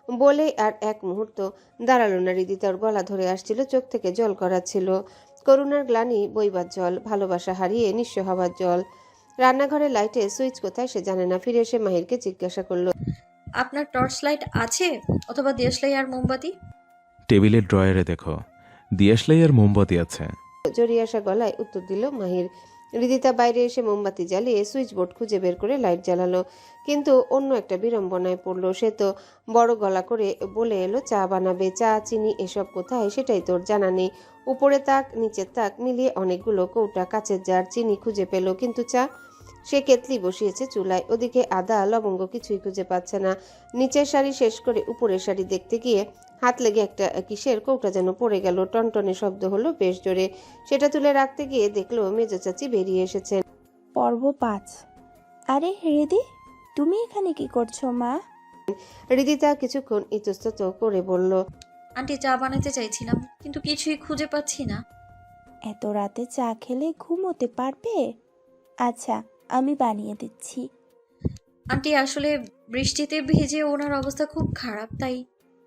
বলে আর এক মুহূর্ত দাঁড়ালো না হৃদিতা। ওর গলা ধরে আসছিল, চোখ থেকে জল গড়াচ্ছিল। করুণার গ্লানি বইবার জল, ভালোবাসা হারিয়ে নিঃস্ব হবার জল। রান্নাঘরের লাইটে সুইচ কোথায় সে জানে না। ফিরে এসে মাহিরকে জিজ্ঞাসা করলো, আপনার টর্চ লাইট আছে অথবা দেশলাই আর মোমবাতি? টেবিলের ড্রয়ারে দেখো, দিয়াশলাই আর মোমবাতি আছে। জড়িয়ে আসা গলায় উত্তর দিল মাহির। হৃদিতা বাইরে এসে মোমবাতি জ্বালিয়ে সুইচ বোর্ড খুঁজে বের করে লাইট জ্বালালো, কিন্তু অন্য একটা বিড়ম্বনায় পড়লো। সে তো বড় গলা করে বলে এলো চা বানাবে। চা, চিনি এসব কোথায় সেটাই তোর জানা নেই। উপরে তাক নিচের তাক মিলিয়ে অনেকগুলো কৌটা, কাচের জার, চিনি খুঁজে পেল, কিন্তু চা। সে কেতলি বসিয়েছে চুলায়, ওদিকে আদা লবঙ্গ কিছুই খুঁজে পাচ্ছে না। নিচের শাড়ি শেষ করে উপরের শাড়ি দেখতে গিয়ে হাত লেগে একটা কিসের কৌটা যেন পড়ে গেল। টনটনে শব্দ হলো বেশ জোরে। সেটা তুলে রাখতে গিয়ে দেখলো মেজ চাচি বেরিয়ে এসেছেন। পর্ব ৫। আরে হৃদি, তুমি এখানে কি করছো মা? হৃদিতা কিছুক্ষণ ইতস্তত করে বলল, আন্টি, চা বানাতে চাইছিলাম কিন্তু কিছুই খুঁজে পাচ্ছি না। এত রাতে চা খেলে ঘুমোতে পারবে? আচ্ছা, আমি বানিয়ে দিচ্ছি। আন্টি, আসলে বৃষ্টিতে ভিজে ওনার অবস্থা খুব খারাপ, তাই।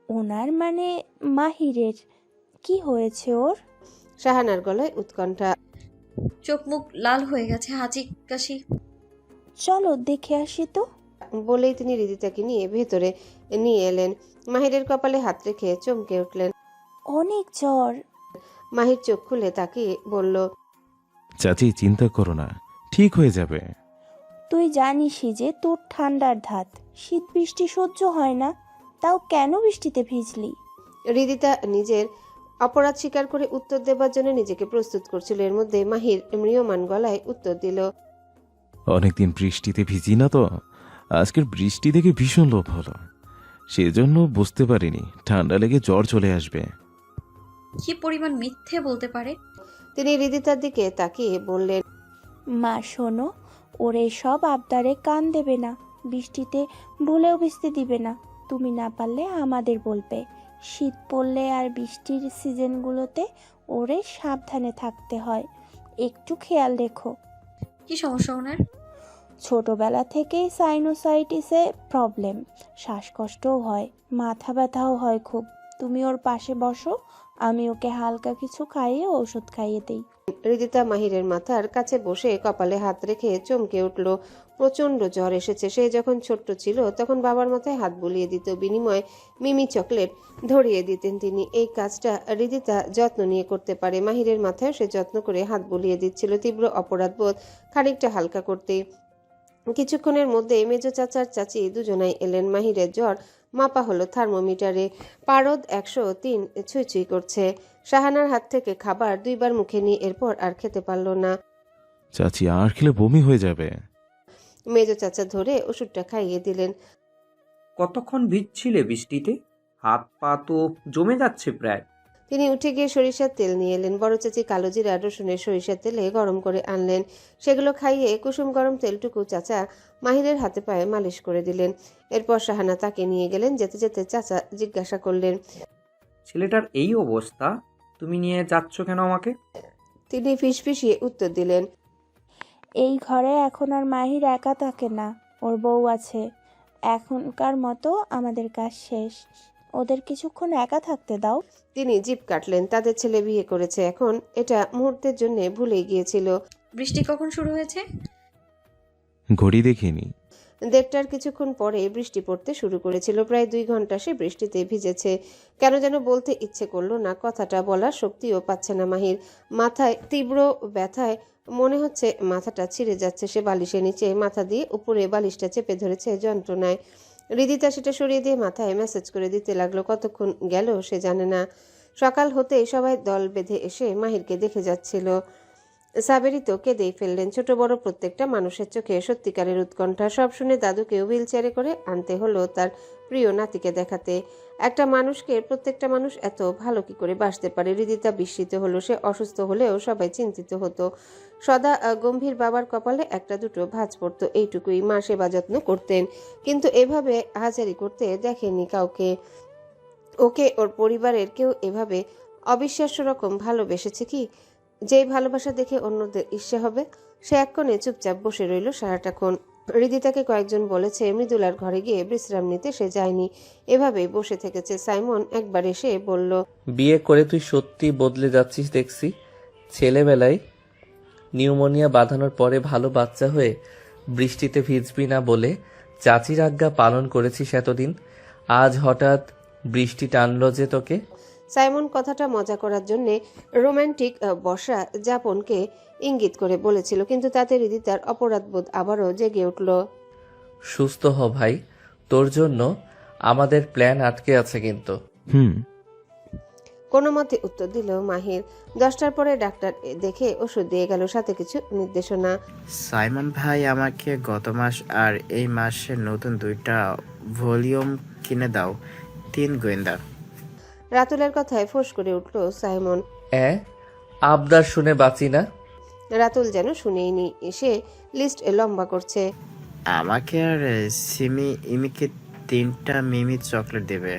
ওনার মানে মাহিরের কি হয়েছে ওর? শাহানার গলায় উৎকণ্ঠা। চোখ মুখ লাল হয়ে গেছে, হাঁচি কাশি। চলো দেখে আসি তো। বলেই তিনি হৃদিতাকে নিয়ে ভেতরে নিয়ে এলেন। মাহিরের কপালে হাত রেখে চমকে উঠলেন। অনেক জ্বর। মাহির চোখ খুলে তাকিয়ে বলল, চাচি চিন্তা করো না, ঠিক হয়ে যাবে। তুই জানিসই যে তোর ঠান্ডার ধাত, শীত বৃষ্টি সহ্য হয় না, তাও কেন বৃষ্টিতে ভিজলি? হৃদিতা নিজের অপরাধ স্বীকার করে উত্তর দেবার জন্য নিজেকে প্রস্তুত করছিল। এর মধ্যে মাহির ম্রিয়মান গলায় উত্তর দিল, অনেকদিন বৃষ্টিতে ভিজি না তো, আজকের বৃষ্টি দেখে ভীষণ লোভ হলো, সেজন্য বুঝতে পারিনি ঠান্ডা লেগে জ্বর চলে আসবে। কি পরিমাণ মিথ্যে বলতে পারে! তিনি হৃদিতার দিকে তাকিয়ে বললেন, মা শোনো, ওর সব আবদারে কান দেবে না, বৃষ্টিতে ভুলেও ভিজতে দিবে না। তুমি না পারলে আমাদের বলবে। শীত পড়লে আর বৃষ্টির সিজনগুলোতে ওরে সাবধানে থাকতে হয়, একটু খেয়াল রেখো। কি সমস্যা ওনার? ছোটবেলা থেকেই সাইনোসাইটিসে প্রবলেম, শ্বাসকষ্টও হয়, মাথা ব্যথাও হয় খুব। তুমি ওর পাশে বসো, আমি ওকে হালকা কিছু খাইয়ে ওষুধ খাইয়ে দিই। হৃদিতা মাহিরের মাথার কাছে বসে কপালে হাত রেখে চমকে উঠল। প্রচন্ড জ্বর এসেছে। সে যখন ছোট্ট ছিল তখন বাবার মাথায় হাত বুলিয়ে দিত, বিনিময়ে মিমি চকলেট ধরিয়ে দিতেন তিনি। এই কাজটা হৃদিতা যত্ন নিয়ে করতে পারে। মাহিরের মাথায় সে যত্ন করে হাত বুলিয়ে দিচ্ছিল, তীব্র অপরাধবোধ খানিকটা হালকা করতে। কিছুক্ষণের মধ্যে মেজ চাচার চাচি দুজনাই এলেন। মাহিরের জ্বর মাপা হলো থার্মোমিটারে, পারদ 103 ছুঁই ছুঁই করছে। শাহানার হাত থেকে খাবার 2বার মুখে নিয়ে এরপর আর খেতে পারল না। চাচি আর খেলে বমি হয়ে যাবে। মেজ চাচা ধরে ওষুধটা খাইয়ে দিলেন। কতক্ষণ ভিজছিলে বৃষ্টিতে? হাত পা তো জমে যাচ্ছে প্রায়। তিনি উঠে গিয়ে সরিষার তেল নিয়ে এলেন। বড় চাচি কালো জিরা রসুনের সরিষার তেলে গরম করে আনলেন। সেগুলো খাইয়ে কুসুম গরম তেলটুকু চাচা মাহিরের হাতে পায়ে মালিশ করে দিলেন। এরপর শাহানা তাকে নিয়ে গেলেন। যেতে যেতে চাচা জিজ্ঞাসা করলেন, ছেলেটার এই অবস্থা, তুমি নিয়ে যাচ্ছ কেন আমাকে? তিনি ফিসফিসিয়ে উত্তর দিলেন, এই ঘরে এখন আর মাহির একা থাকে না, ওর বউ আছে। এখনকার মতো আমাদের কাজ শেষ, ওদের কিছুক্ষণ একা থাকতে দাও। তিনি জিভ কাটলেন। তাদের ছেলে বিয়ে করেছে এখন, এটা মুহূর্তের জন্য ভুলে গিয়েছিল। বৃষ্টি কখন শুরু হয়েছে? ঘড়ি দেখিনি। 1:30টার কিছুক্ষণ পরে বৃষ্টি পড়তে শুরু করেছিল। প্রায় 2 ঘন্টা সে বৃষ্টিতে ভিজেছে। কেন যেন বলতে ইচ্ছে করলো না, কথাটা বলার শক্তিও পাচ্ছে না মাহির। মাথায় তীব্র ব্যথায় মনে হচ্ছে মাথাটা ছিঁড়ে যাচ্ছে। সে বালিশের নিচে মাথা দিয়ে উপরে বালিশটা চেপে ধরেছে যন্ত্রণায়। হৃদিতা সেটা সরিয়ে দিয়ে মাথায় ম্যাসেজ করে দিতে লাগলো। কতক্ষণ গেল সে জানে না। সকাল হতে সবাই দল বেঁধে এসে মাহিরকে দেখে যাচ্ছিল। সাবেরি তো কেঁদেই ফেললেন। ছোট বড় প্রত্যেকটা মানুষের চোখে সত্যিকারের উৎকণ্ঠা। সব শুনে দাদুকেও হুইল চেয়ারে করে আনতে হলো তার প্রিয় নাতিকে দেখাতে। একটা মানুষকে প্রত্যেকটা মানুষ এত ভালো কি করে বাসতে পারে? হৃদিতা বিস্মিত হলো। সে অসুস্থ হলেও সবাই চিন্তিত হতো। সদা গম্ভীর বাবার কপালে একটা দুটো ভাঁজ পড়তো, এইটুকুই। মা সেবা যত্ন করতেন, কিন্তু এভাবে হাজারি করতে দেখেনি কাউকে। ওকে ওর পরিবারের কেউ এভাবে অবিশ্বাস্য রকম ভালোবেসেছে কি? যেই ভালোবাসা দেখে অন্যদের ঈর্ষা হবে। সে এক কোণে চুপচাপ বসে রইল সারাটাক্ষণ। হৃদিতাকে কয়েকজন বলেছে মৃদুলার ঘরে গিয়ে বিশ্রাম নিতে, সে যায়নি, এভাবেই বসে থেকেছে। সাইমন একবার এসে বলল, বিয়ে করে তুই সত্যি বদলে যাচ্ছিস দেখছি। ছেলেবেলায় নিউমোনিয়া বাঁধানোর পরে ভালো বাচ্চা হয়ে বৃষ্টিতে ভিজবি না বলে চাচির আজ্ঞা পালন করেছিস এতদিন, আজ হঠাৎ বৃষ্টি টানলো যে তোকে। সাইমন কথাটা মজা করার জন্যে রোমান্টিক বসা যাপনকে ইঙ্গিত করে বলেছিল, কিন্তু তাতে হৃদিতার অপরাধবোধ আবারও জেগে উঠল। সুস্থ হ ভাই, তোর জন্য আমাদের প্ল্যান আটকে আছে কিন্তু। হুম। কোনো মতে উত্তর দিল মাহির। 10টার পরে ডাক্তার দেখে ওষুধ দিয়ে গেল, সাথে কিছু নির্দেশনা। সাইমন ভাই আমাকে গত মাস আর এই মাসে নতুন 2টা ভলিউম কিনে দাও, 3 গোয়েন্দা। রাতুলের কথায় ফোঁস করে উঠল সাইমন। আবদার শুনে বাঁচি না। রাতুল যেন শুনেইনি, এসে লিস্ট লম্বা করছে। আমাকে আর সিমি ইমিকে 3টা মিমি চকলেট দেবে।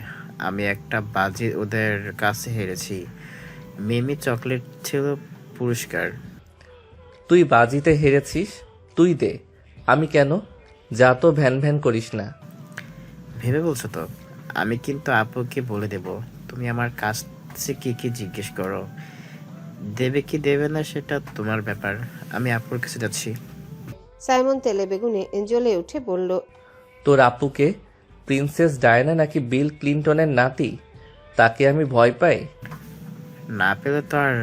আমি একটা বাজি ওদের কাছে হেরেছি, মিমি চকলেট ছিল পুরস্কার। তুই বাজিতে হেরেছিস, তুই দে, আমি কেন? যা তো ভ্যান ভ্যান করিস না। ভেবে বলছো তো? আমি কিন্তু আপুকে বলে দেব। তুমি আমার কাছে কি কি জিজ্ঞেস করো, দেবে কি দেবে না সেটা তোমার ব্যাপার। আমি আপুর কাছে যাচ্ছি। সাইমন তেলে বেগুনে জ্বলে উঠে বলল, তোর আপুকে প্রিন্সেস ডায়না নাকি বিল ক্লিনটনের নাতি? তাকে আমি ভয় পাই? না পেলে তো আর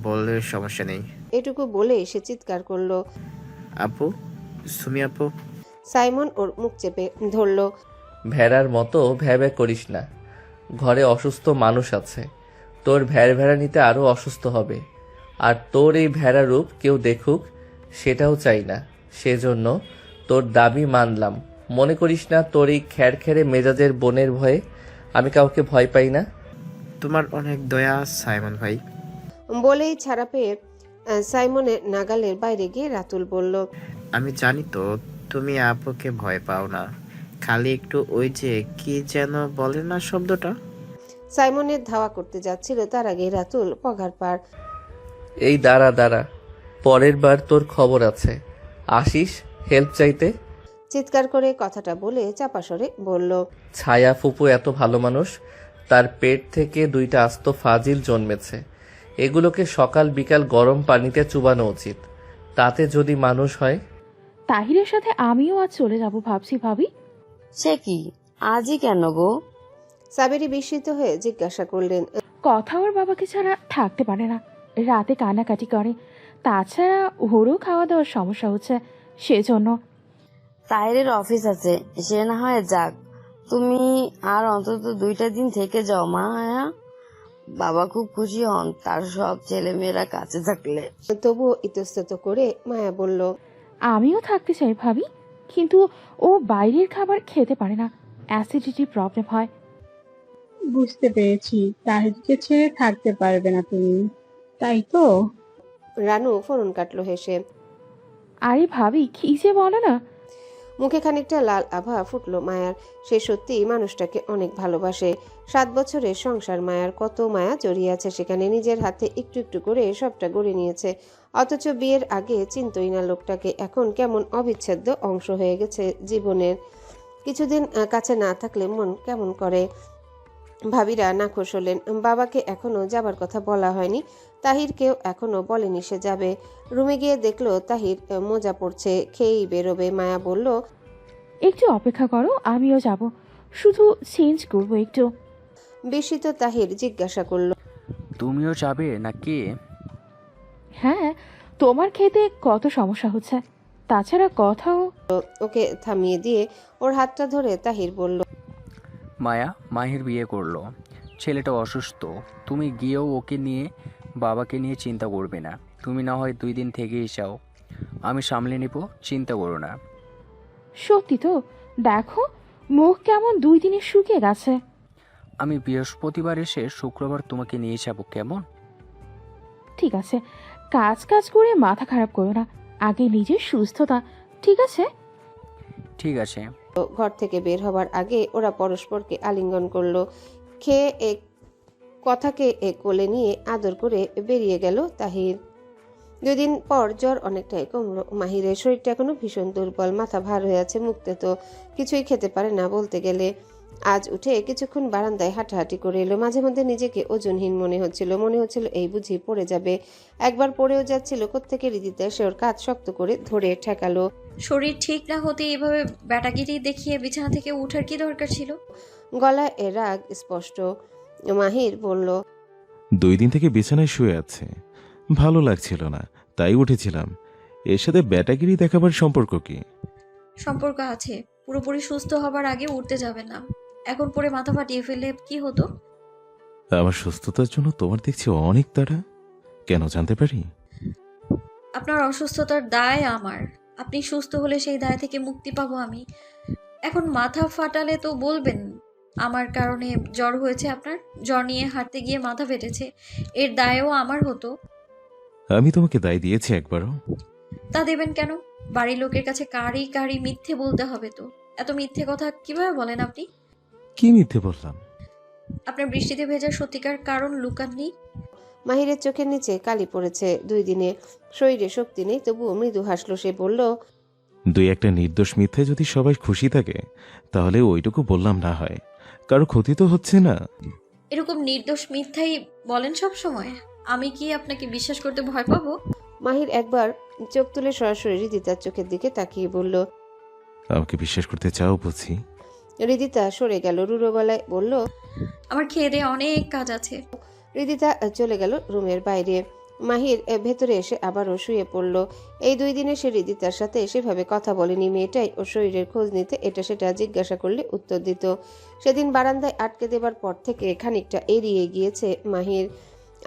বললে সমস্যা নেই। এটুকু বলে সে চিৎকার করলো। আপু, সুমি আপু। সাইমন ওর মুখ চেপে ধরল। ভেড়ার মতো ভ্যাবে করিস না, ঘরে অসুস্থ মানুষ আছে, তোর ভ্যাড়া নিতে আরো অসুস্থ হবে। আর তোর এই ভেড়া রূপ কেউ দেখুক সেটাও চাই না, সেজন্য তোর দাবি মানলাম। মনে করিস না তোর এই খ্যাড়খ্যাড়ে মেজাজের বোনের ভয়ে আমি কাউকে ভয় পাই না। তোমার অনেক দয়া সাইমন ভাই। বলেই ছাড়া পেয়ে সাইমনের নাগালের বাইরে গিয়ে রাতুল বলল, আমি জানি তো তুমি আপুকে ভয় পাও না, খালি একটু ওই যে কি যেন বলে না শব্দটা। সাইমনের ধাওয়া করতে যাচ্ছিল, তার আগে রাতুল পগার পার। এই দাঁড়া, পরের বার তোর খবর আছে, আসিস হেল্প চাইতে। চিৎকার করে কথাটা বলে চাপা স্বরে বলল, ছায়া ফুপু এত ভালো মানুষ, তার পেট থেকে 2টা আস্ত ফাজিল জন্মেছে। এগুলোকে সকাল বিকাল গরম পানিতে চুবানো উচিত, তাতে যদি মানুষ হয়। তাহিরের সাথে আমিও আজ চলে যাব ভাবছি ভাবি। সে কি আজই কেন গো? সাবেরি বিস্মিত হয়ে জিজ্ঞাসা করলেন। কথা ওর বাবাকে ছাড়া থাকতে পারে না, রাতে কান্নাকাটি করে, তাছাড়া ওরও খাওয়া দাওয়ার সমস্যা হচ্ছে, সেজন্য। তাইরের অফিস আছে, সে না হয় যাক, তুমি আর অন্তত 2টা দিন থেকে যাও মা। বাবা খুব খুশি হন তার সব ছেলে মেয়েরা কাছে থাকলে। তবুও ইতস্তত করে মায়া বলল, আমিও থাকতে চাই ভাবি, কিন্তু ও বাইরের খাবার খেতে পারে না, অ্যাসিডিটি প্রবলেম হয়। বুঝতে পেরেছি, তাহিরকে ছেড়ে থাকতে পারবে না তুমি, তাই তো? রানু ফোরন কাটলো হেসে। আরে ভাবি কি যে বলো না। মুখে খানিকটা লাল আভা ফুটলো মায়ার। সে সত্যি মানুষটাকে অনেক ভালোবাসে। 7 বছরের সংসার, মায়ার কত মায়া জড়িয়ে আছে সেখানে। নিজের হাতে একটু একটু করে সবটা গড়ে নিয়েছে, অথচ বিয়ের আগে চিন্তই না লোকটাকে। এখন কেমন অবিচ্ছেদ্য অংশ হয়ে গেছে জীবনের। কিছুদিন কাছে না থাকলে মন কেমন করে। ভাবিরা নাখোশ হলেন। বাবাকে এখনো যাবার কথা বলা হয়নি, তাহিরকেও এখনো বলেনি সে যাবে। রুমে গিয়ে দেখলো তাহির মোজা পড়ছে, খেয়েই বেরোবে। মায়া বলল, একটু অপেক্ষা করো, আমিও যাব, শুধু চেঞ্জ করবো একটু। বিস্মিত তাহির জিজ্ঞাসা করল, তুমিও যাবে নাকি? হ্যাঁ, তোমার খেতে কত সমস্যা হচ্ছে, তাছাড়া কথাও। ওকে থামিয়ে দিয়ে ওর হাতটা ধরে তাহির বলল, মায়া মাহির বিয়ে করলো, ছেলেটা অসুস্থ, তুমি গিয়েও ওকে নিয়ে বাবাকে নিয়ে চিন্তা করবে না। তুমি না হয় 2 দিন থেকেই যাও, আমি সামলে নিব, চিন্তা করো না। সত্যি তো, দেখো মুখ কেমন 2 দিনে শুকিয়ে গেছে। আমি বৃহস্পতিবার এসে শুক্রবার তোমাকে নিয়ে যাব, কেমন? ঠিক আছে, কাজ করে মাথা খারাপ করো না, আগে নিজের সুস্থতা। ঠিক আছে ঠিক আছে। ঘর থেকে বের হবার আগে ওরা পরস্পরকে আলিঙ্গন করলো। খেয়ে কথাকে কোলে নিয়ে আদর করে বেরিয়ে গেল তাহির। 2 দিন পর জ্বর অনেকটাই কমলো মাহিরের। শরীরটা এখনো ভীষণ দুর্বল, মাথা ভার হয়ে আছে, মুখতে তো কিছুই খেতে পারে না বলতে গেলে। আজ উঠে কিছুক্ষণ বারান্দায় হাঁটাহাঁটি করে এলো। মাঝে মধ্যে নিজেকে ওজনহীন মনে হচ্ছিল এই বুঝি পড়ে যাবে। একবার পড়েও যাচ্ছিল, কোত্থেকে রীতিতে সে ওর কাঁধ শক্ত করে ধরে ঠেকালো। শরীর ঠিক না হতে এভাবে ব্যাটাগিরি দেখিয়ে বিছানা থেকে ওঠার কি দরকার ছিল? গলায় রাগ স্পষ্ট। মাহির বলল, 2 দিন থেকে বিছানায় শুয়ে আছে, ভালো লাগছিল না, তাই উঠেছিলাম। এর সাথে ব্যাটাগিরি দেখাবার সম্পর্ক কি? সম্পর্ক আছে। পুরোপুরি সুস্থ হবার আগে উঠতে যাবেন না। এখন পরে মাথা ফাটিয়ে ফেললে কি হতো? আমার সুস্থতার জন্য তোমার দেখছি অনেক তাড়া, কেন জানতে পারি? আপনার অসুস্থতার দায় আমার। আপনি সুস্থ হলে সেই দায় থেকে মুক্তি পাবো আমি। এখন মাথা ফাটালে তো বলবেন আমার কারণে জ্বর হয়েছে আপনার। জ্বর নিয়ে হাঁটতে গিয়ে মাথা ফেটেছে, এর দায়ও আমার হতো। আমি তোমাকে দায় দিয়েছি একবারও? তা দেবেন কেন? বাড়ির লোকের কাছে কারি কারি মিথ্যে বলতে হবে তো। এত মিথ্যে কথা কিভাবে বলেন আপনি? কি মিথ্যে বললাম? আপনার বৃষ্টিতে ভেজার সত্যিকার কারণ লুকাননি। মাহিরের চোখের নিচে কালি পড়েছে। 2 দিনে শরীরে শক্তি নেই, তবুও মৃদু হাসলো। সে বলল, 2-1টা নির্দোষ মিথ্যে যদি সবাই খুশি থাকে, তাহলে ওইটুকু বললাম না হয়। কারো ক্ষতি তো হচ্ছে না। এরকম নির্দোষ মিথ্যাই বলেন সব সময়। আমি কি আপনাকে বিশ্বাস করতে ভয় পাবো? মাহির একবার চোখ তুলে সরাসরি হৃদিতার চোখের দিকে তাকিয়ে বলল। আমাকে বিশ্বাস করতে চাও বুঝি? হৃদিতা সরে গেল, রুড়ো গলায় বলল। আমার খেয়ে দিয়ে অনেক কাজ আছে। হৃদিতা চলে গেল রুমের বাইরে। মাহির ভেতরে এসে আবারও শুয়ে পড়ল। এই 2 দিনে সে হৃদিতার সাথে সেভাবে কথা বলেনি। মেয়েটাই ওর শরীরের খোঁজ নিতে এটা সেটা জিজ্ঞাসা করলে উত্তর দিত। সেদিন বারান্দায় আটকে দেবার পর থেকে খানিকটা এড়িয়ে গিয়েছে মাহির।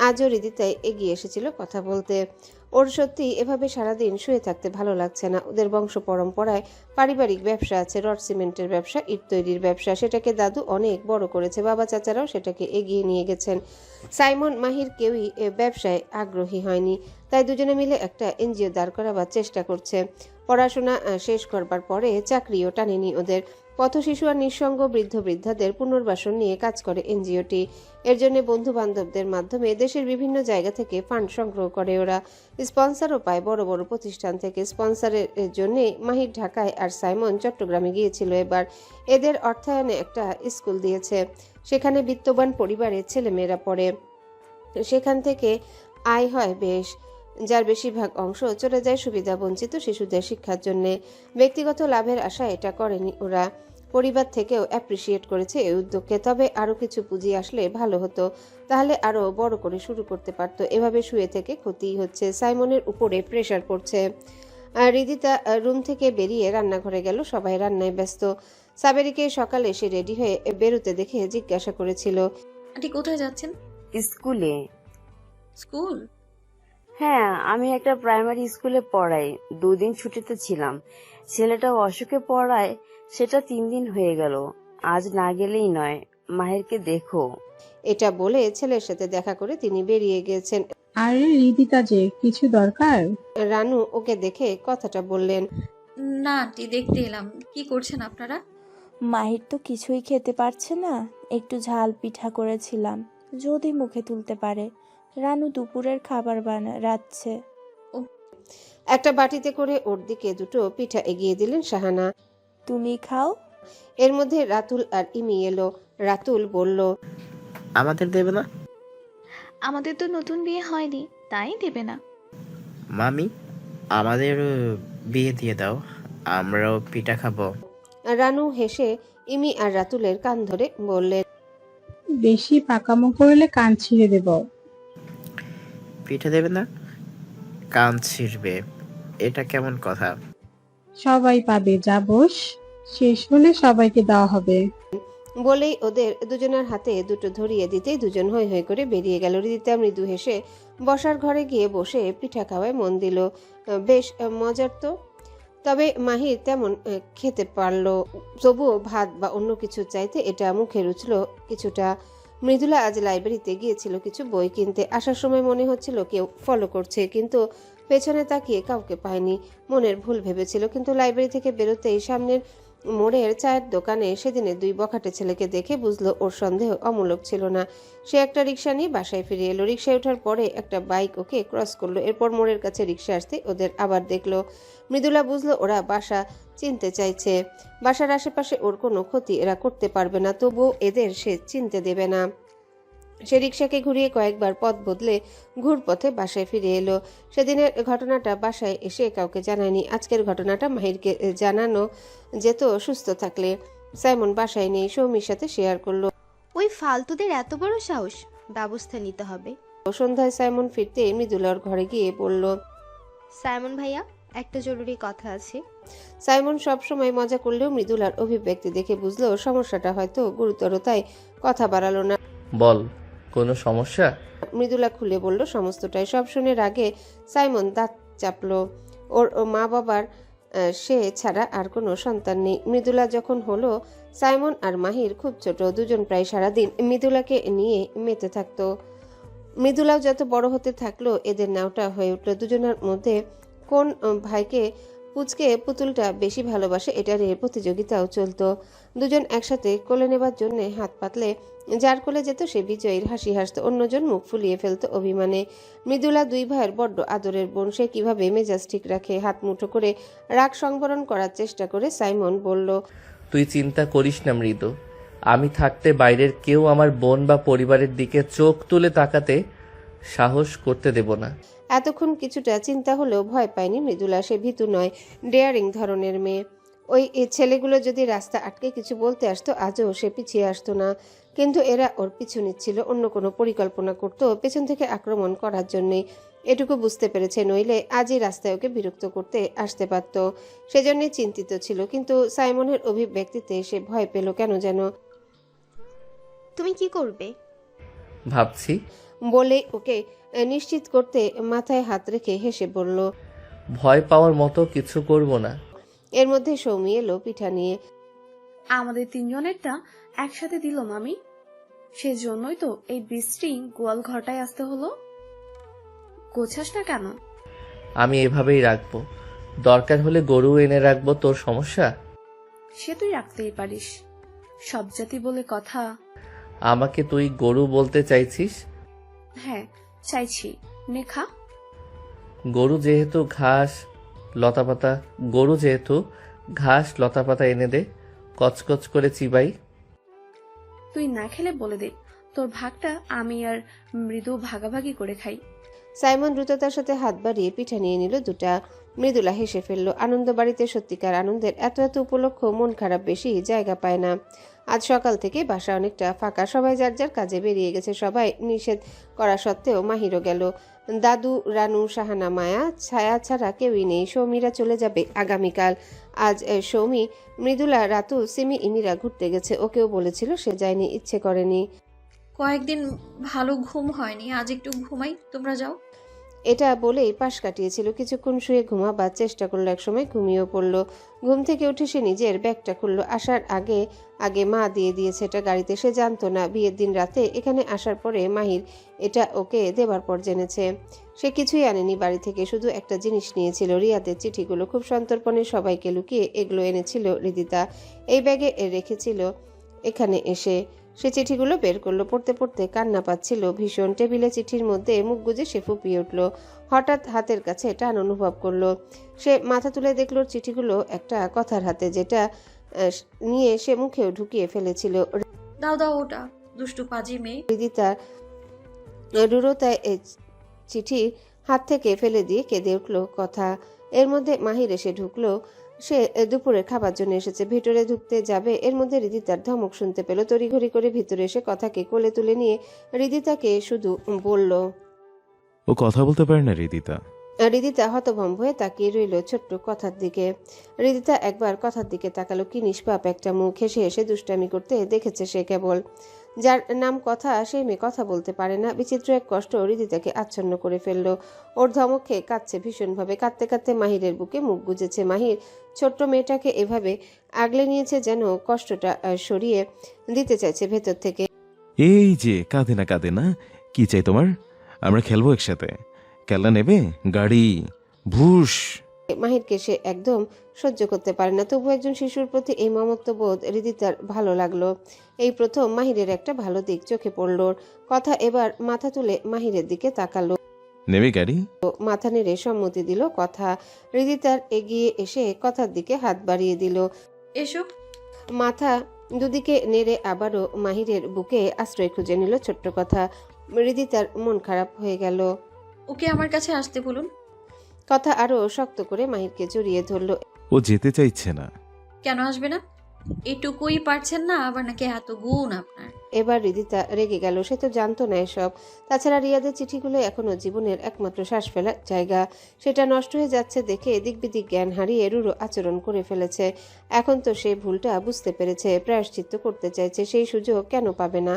আজও হৃদিতায় এগিয়ে এসেছিল কথা বলতে। ওর সত্যি এভাবে সারাদিন শুয়ে থাকতে ভালো লাগছে না। ওদের বংশ পরম্পরায় পারিবারিক ব্যবসা আছে, রড সিমেন্টের ব্যবসা, ইট তৈরির ব্যবসা। সেটাকে দাদু অনেক বড় করেছে, বাবা চাচারাও সেটাকে এগিয়ে নিয়ে গেছেন। সাইমন, মাহির কেউই এ ব্যবসায় আগ্রহী হয়নি, তাই দুজনে মিলে একটা এনজিও দাঁড় করাবার চেষ্টা করছে। পড়াশোনা শেষ করবার পরে চাকরিও টানেনি ওদের। পথশিশু আর নিঃসঙ্গ বৃদ্ধ বৃদ্ধাদের পুনর্বাসন নিয়ে কাজ করে এনজিওটি। এর জন্য বন্ধু বান্ধবদের মাধ্যমে দেশের বিভিন্ন জায়গা থেকে ফান্ড সংগ্রহ করে ওরা। স্পন্সরও পায় বড় বড় প্রতিষ্ঠান থেকে। স্পন্সরের জন্য মাহির ঢাকায় আর সাইমন চট্টগ্রামে গিয়েছিল এবার। এদের অর্থায়নে একটা স্কুল দিয়েছে, সেখানে বিত্তবান পরিবারের ছেলেমেয়েরা পড়ে। সেখান থেকে আয় হয় বেশ, যার বেশিরভাগ অংশ চলে যায় সুবিধা বঞ্চিত শিশুদের শিক্ষার জন্য। ব্যক্তিগত লাভের আশায় এটা করেনি ওরা। পরিবার থেকেও অ্যাপ্রিসিয়েট করেছে এই উদ্যোগকে। তবে আরও কিছু পুঁজি আসলে ভালো হতো, তাহলে আরও বড় করে শুরু করতে পারতো। এভাবে শুয়ে থেকে ক্ষতিই হচ্ছে, সাইমনের উপরে প্রেশার পড়ছে। হৃদিতা রুম থেকে বেরিয়ে রান্নাঘরে গেল। সবাই রান্নায় ব্যস্ত। সাবেরিকে সকালে এসে রেডি হয়ে বেরোতে দেখে জিজ্ঞাসা করেছিল, আন্টি কোথায় যাচ্ছেন? স্কুলে। স্কুল? হ্যাঁ, আমি একটা প্রাইমারি স্কুলে পড়াই। 2 দিন ছুটিতে ছিলাম। ছেলেটা অসুখে পড়ায়, সেটা 3 দিন হয়ে গেল। আজ না গেলেই নয়। মাহিরকে দেখো। এটা বলে ছেলের সাথে দেখা করে তিনি বেরিয়ে গিয়েছেন। আরে রিদিতা, যে কিছু দরকার? রানু ওকে দেখে কথাটা বললেন। না আন্টি, দেখতে এলাম। কি করছেন আপনারা? মাহির তো কিছুই খেতে পারছে না, একটু ঝাল পিঠা করেছিলাম, যদি মুখে তুলতে পারে। রানু দুপুরের খাবার রাঁধছে। একটা বাটিতে করে ওর দিকে 2টো পিঠা এগিয়ে দিলেন শাহানা। তুমি খাও। এর মধ্যে রাতুল আর ইমি এলো। রাতুল বলল, আমাদের দেবে না? আমাদের তো নতুন বিয়ে হয়নি, তাই দেবে না। মামি, আমাদের বিয়ে দিয়ে দাও, আমরাও পিঠা খাবো। রানু হেসে ইমি আর রাতুলের কান ধরে বললেন, বেশি পাকামো করলে কান ছিঁড়ে দেব। পিঠা দেবে না? কান ছিঁড়বে, এটা কেমন কথা? সবাই পাবে, যা বস। শেষ হলে সবাইকে দেওয়া হবে। বলেই ওদের দুজনের হাতে 2টো ধরিয়ে দিতেই দুজন হৈ হৈ করে বেরিয়ে গেল। রিদিতা মৃদু হেসে বসার ঘরে গিয়ে বসে পিঠা খাওয়ায় মন দিল। বেশ মজার তো। তবে মাহির তেমন খেতে পারলো, তবুও ভাত বা অন্য কিছু চাইতে এটা মুখে রুচল কিছুটা। মৃদুলা আজ লাইব্রেরিতে গিয়েছিল কিছু বই কিনতে। আসার সময় মনে হচ্ছিল কেউ ফলো করছে, কিন্তু পেছনে তাকিয়ে কাউকে পায়নি। মনের ভুল ভেবেছিল, কিন্তু লাইব্রেরি থেকে বেরোতেই সামনের মোড়ের চায়ের দোকানে সেদিনের 2 বখাটে ছেলেকে দেখে বুঝলো ওর সন্দেহ অমূলক ছিল না। সে একটা রিক্সা নিয়ে বাসায় ফিরে এলো। রিক্সায় ওঠার পরে একটা বাইক ওকে ক্রস করলো। এরপর মোড়ের কাছে রিক্সা আসতে ওদের আবার দেখলো। মৃদুলা বুঝলো ওরা বাসা চিনতে চাইছে। বাসার আশেপাশে ওর কোনো ক্ষতি এরা করতে পারবে না, তবুও এদের সে চিনতে দেবে না। সে রিক্সাকে ঘুরিয়ে কয়েকবার পথ বদলে ঘুরপথে বাসায় ফিরে এলো। সেদিনের ঘটনাটা বাসায় এসে কাউকে জানায়নি। আজকের ঘটনাটা মাহিরকে জানানো যেত সুস্থ থাকলে। সাইমন বাসায় নেই, সৌমির সাথে শেয়ার করলো। ওই ফালতুদের এত বড় সাহস, ব্যবস্থা নিতে হবে। সন্ধ্যায় সাইমন ফিরতে মৃদুলার ঘরে গিয়ে বলল, সাইমন ভাইয়া, একটা জরুরি কথা আছে। সাইমন সবসময় মজা করলেও মৃদুলার অভিব্যক্তি দেখে বুঝলো সমস্যাটা হয়তো গুরুতর, তাই কথা বাড়ালো না। বল, কোনো সমস্যা? মৃদুলা খুলে বলল সমস্তটাই। সব শুনে আগে সাইমন দাঁত চাপলো। ওর মা বাবার সে ছাড়া আর কোনো সন্তান নেই। মৃদুলা যখন হলো, সাইমন আর মাহির খুব ছোট। দুজন প্রায় সারাদিন মৃদুলাকে নিয়ে মেতে থাকতো। মৃদুলাও যত বড় হতে থাকলো, এদের নাওটা হয়ে উঠলো। দুজনের মধ্যে কোন ভাইকে পুচকে পুতুলটা বেশি ভালোবাসে এটার প্রতিযোগিতাও চলতো। দুজন একসাথে কোলে নেবার জন্য হাত পাতলে যার কোলে যেত সে বিজয়ীর হাসি হাসত, অন্যজন মুখ ফুলিয়ে ফেলতো অভিমানে। মৃদুলা 2 ভাইয়ের বড্ড আদরের বোন। সে কিভাবে মেজাজ ঠিক রাখে, হাত মুঠো করে রাগ সংবরণ করার চেষ্টা করে সাইমন বলল, তুই চিন্তা করিস না মৃদু, আমি থাকতে বাইরের কেউ আমার বোন বা পরিবারের দিকে চোখ তুলে তাকাতে সাহস করতে দেব না। এতক্ষণ কিছুটা চিন্তা হলেও ভয় পায়নি মৃদুলা। সে ভীতু নয়, ডেয়ারিং ধরনের মেয়ে। ওই ছেলেগুলো যদি রাস্তা আটকে কিছু বলতে আসতো, আজও সে পিছিয়ে আসতো না। কিন্তু এরা ওর পিছু নিচ্ছিল, অন্য কোনো পরিকল্পনা করতো পেছন থেকে আক্রমণ করার জন্যে। এটুকু বুঝতে পেরেছে, নইলে আজই রাস্তায় ওকে বিরক্ত করতে আসতে পারত। সেজন্যে চিন্তিত ছিল, কিন্তু সাইমনের অভিব্যক্তিতে সে ভয় পেল কেন যেন। তুমি কি করবে? ভাবছি। বলে ওকে নিশ্চিত করতে মাথায় হাত রেখে হেসে বলল, ভয় পাওয়ার মতো কিছু করব না। এর মধ্যে সৌমি এলো পিঠা নিয়ে। আমাদের 3 জনেরটা একসাথে দিল মামি, সেজন্যই তো এই বৃষ্টি গোয়াল ঘরটায় আসতে হলো। গোছাস না কেন? আমি এভাবেই রাখবো, দরকার হলে গরু এনে রাখবো। তোর সমস্যা? সে তুই রাখতেই পারিস, সব জাতি বলে কথা। আমাকে তুই গরু বলতে চাইছিস? হ্যাঁ চাইছি, নে খা। গরু যেহেতু ঘাস লতাপাতা এনে দে, কচকচ করে চিবাই। তুই না খেলে বলে দে, তোর ভাগটা আমি আর মৃদু ভাগাভাগি করে খাই। সাইমন দ্রুততার সাথে হাত বাড়িয়ে পিঠা নিয়ে নিল 2টা। মৃদুলা হেসে ফেলল। আনন্দ বাড়িতে সত্যিকার আনন্দের এত এত উপলক্ষ মন খারাপ বেশি জায়গা পায় না। আজ সকাল থেকে বাসা অনেকটা ফাঁকা, সবাই যার যার কাজে বেরিয়ে গেছে। সবাই নিষেধ করা সত্ত্বেও মাহিরও গেল। দাদু, রানু, সাহানা, মায়া, ছায়া ছাড়া কেউই নেই। সৌমিরা চলে যাবে আগামীকাল। আজ সৌমি, মৃদুলা, রাতুল, সিমি, ইমিরা ঘুরতে গেছে। ওকেও বলেছিল, সে যায়নি, ইচ্ছে করেনি। কয়েকদিন ভালো ঘুম হয়নি, আজ একটু ঘুমাই, তোমরা যাও। এটা বলেই পাশ কাটিয়েছিল। কিছুক্ষণ শুয়ে ঘুমাবার চেষ্টা করলো, একসময় ঘুমিয়েও পড়ল। ঘুম থেকে উঠে সে নিজের ব্যাগটা খুললো। আসার আগে আগে মা দিয়ে দিয়েছে এটা গাড়িতে। সে জানতো না বিয়ের দিন রাতে এখানে আসার পরে মাহির এটা ওকে দেবার পর জেনেছে। সে কিছুই আনেনি বাড়ি থেকে, শুধু একটা জিনিস নিয়েছিল, রিয়াদের চিঠিগুলো। খুব সন্তর্পণে সবাইকে লুকিয়ে এগুলো এনেছিল রিদিতা। এই ব্যাগে রেখেছিল। এখানে এসে সে চিঠিগুলো বের করলো। পড়তে পড়তে কান্না পাচ্ছিল ভীষণ। টেবিলে চিঠির মধ্যে মুখ গুজে সে ফুপিয়ে উঠল। হঠাৎ হাতের কাছে টান অনুভব করলো। সে মাথা তুলে দেখলো চিঠিগুলো একটা কথার হাতে, যেটা নিয়ে সে মুখেও ঢুকিয়ে ফেলেছিল। দাও দাও ওটা, দুষ্টু পাজি মেয়ে। রিদিতা রুরোতায় চিঠি হাত থেকে ফেলে দিয়ে কেঁদে উঠল। কথা এর মধ্যে মাহির এসে ঢুকলো। সে দুপুরে খাবার জন্য এসেছে, ভিতরে ঢুকতে যাবে, এর মধ্যে রিদিতার ধমক শুনতে পেল। তড়িঘড়ি করে ভিতরে এসে কথাকে কোলে তুলে নিয়ে রিদিতাকে শুধু বলল, ও কথা বলতে পারে না রিদিতা। রিদিতা হতভম্ব হয়ে তাকিয়ে রইল ছোট্ট কথার দিকে। রিদিতা একবার কথার দিকে তাকালো। কি নিষ্পাপ একটা মুখ। হেসে হেসে দুষ্টামি করতে দেখেছে সে কেবল। যার নাম কথা, সেই মেয়ে কথা বলতে পারে না। বিচিত্র এক কষ্ট রিদিতাকে আচ্ছন্ন করে ফেললো। ওর ধমক খেয়ে কাঁদছে ভীষণভাবে। কাঁদতে কাঁদতে মাহিরের বুকে মুখ গুজেছে। মাহির ছোট্ট মেয়েটাকে এভাবে আগলে নিয়েছে যেন কষ্টটা সরিয়ে দিতে চাইছে ভেতর থেকে। এই যে কাঁদে না, কি চাই তোমার? আমরা খেলবো একসাথে। খেলনা নেবে? গাড়ি, ভুস। মাহিরকে সে একদম সহ্য করতে পারে না, তবু একজন শিশুর প্রতি এই মমত্ববোধ হৃদিতার ভালো লাগলো। এই প্রথম মাহিরের একটা ভালো দিক চোখে পড়ল। কথা এবার মাথা তুলে মাহিরের দিকে তাকালো, নেবে গাড়ি? মাথা নেড়ে সম্মতি দিল কথা। হৃদিতার এগিয়ে এসে কথার দিকে হাত বাড়িয়ে দিল, এসো। মাথা দুদিকে নেড়ে আবারও মাহিরের বুকে আশ্রয় খুঁজে নিল ছোট্ট কথা। হৃদিতার মন খারাপ হয়ে গেল। ওকে আমার কাছে আসতে বলুন। কথা আরো শক্ত করে মাহিরকে জড়িয়ে ধরল। ও যেতে চাইছে না। কেন আসবে না? এটুকুই পারছেন না, আবার নাকি এত গুণ আপনার? এবার হৃদিতা রেগে গেল, সে তো জানতো না এসব। তাছাড়া রিয়াদের চিঠিগুলো এখনো জীবনের একমাত্র শ্বাস ফেলার জায়গা, সেটা নষ্ট হয়ে যাচ্ছে দেখে দিকবিদিক জ্ঞান হারিয়ে রুড়ো আচরণ করে ফেলেছে। এখন তো সে ভুলটা বুঝতে পেরেছে, প্রায়শ্চিত্ত করতে চাইছে, সেই সুযোগ কেন পাবে না?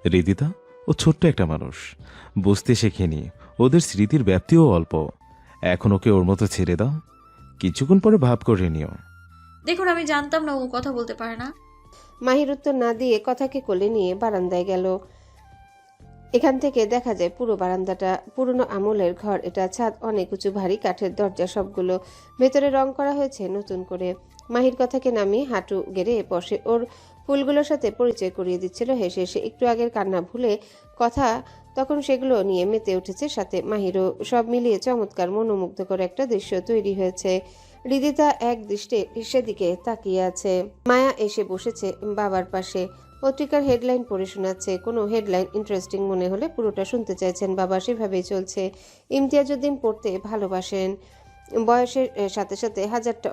হৃদিতা, ও ছোট্ট একটা মানুষ, বুঝতে শেখেনি, ওদের স্মৃতির ব্যাপ্তিও অল্প। এখন ওকে ওর মতো ছেড়ে দাও, কিছুক্ষণ পরে ভাব করে নিও। দেখুন, আমি জানতাম না ও কথা বলতে পারে না। মাহির উত্তর না দিয়ে কথাকে কোলে নিয়ে বারান্দায় গেল। এখান থেকে দেখা যায় পুরো বারান্দাটা, পুরনো আমলের ঘর এটা। ছাদ অনেক উঁচু, ভারী কাঠের দরজা সবগুলো, ভেতরে রং করা হয়েছে নতুন করে। মাহির কথাকে নামিয়ে হাঁটু গেড়ে বসে ওর ফুলগুলোর সাথে পরিচয় করিয়ে দিচ্ছিল হেসে হেসে। একটু আগের কান্না ভুলে কথা তখন সেগুলো নিয়ে মেতে উঠেছে, সাথে মাহিরও। সব মিলিয়ে চমৎকার মনোমুগ্ধকর একটা দৃশ্য তৈরি হয়েছে। হৃদিতা এক দৃষ্টে সেদিকে তাকিয়ে আছে। মায়া এসে বসেছে বাবার পাশে, পত্রিকার হেডলাইন পড়ে শোনাচ্ছে। কোনো হেডলাইন ইন্টারেস্টিং মনে হলে পুরোটা শুনতে চাইছেন বাবা, সেভাবেই চলছে। ইমতিয়াজউদ্দিন পড়তে ভালোবাসেন। বয়সের সাথে সাথে হাজারটা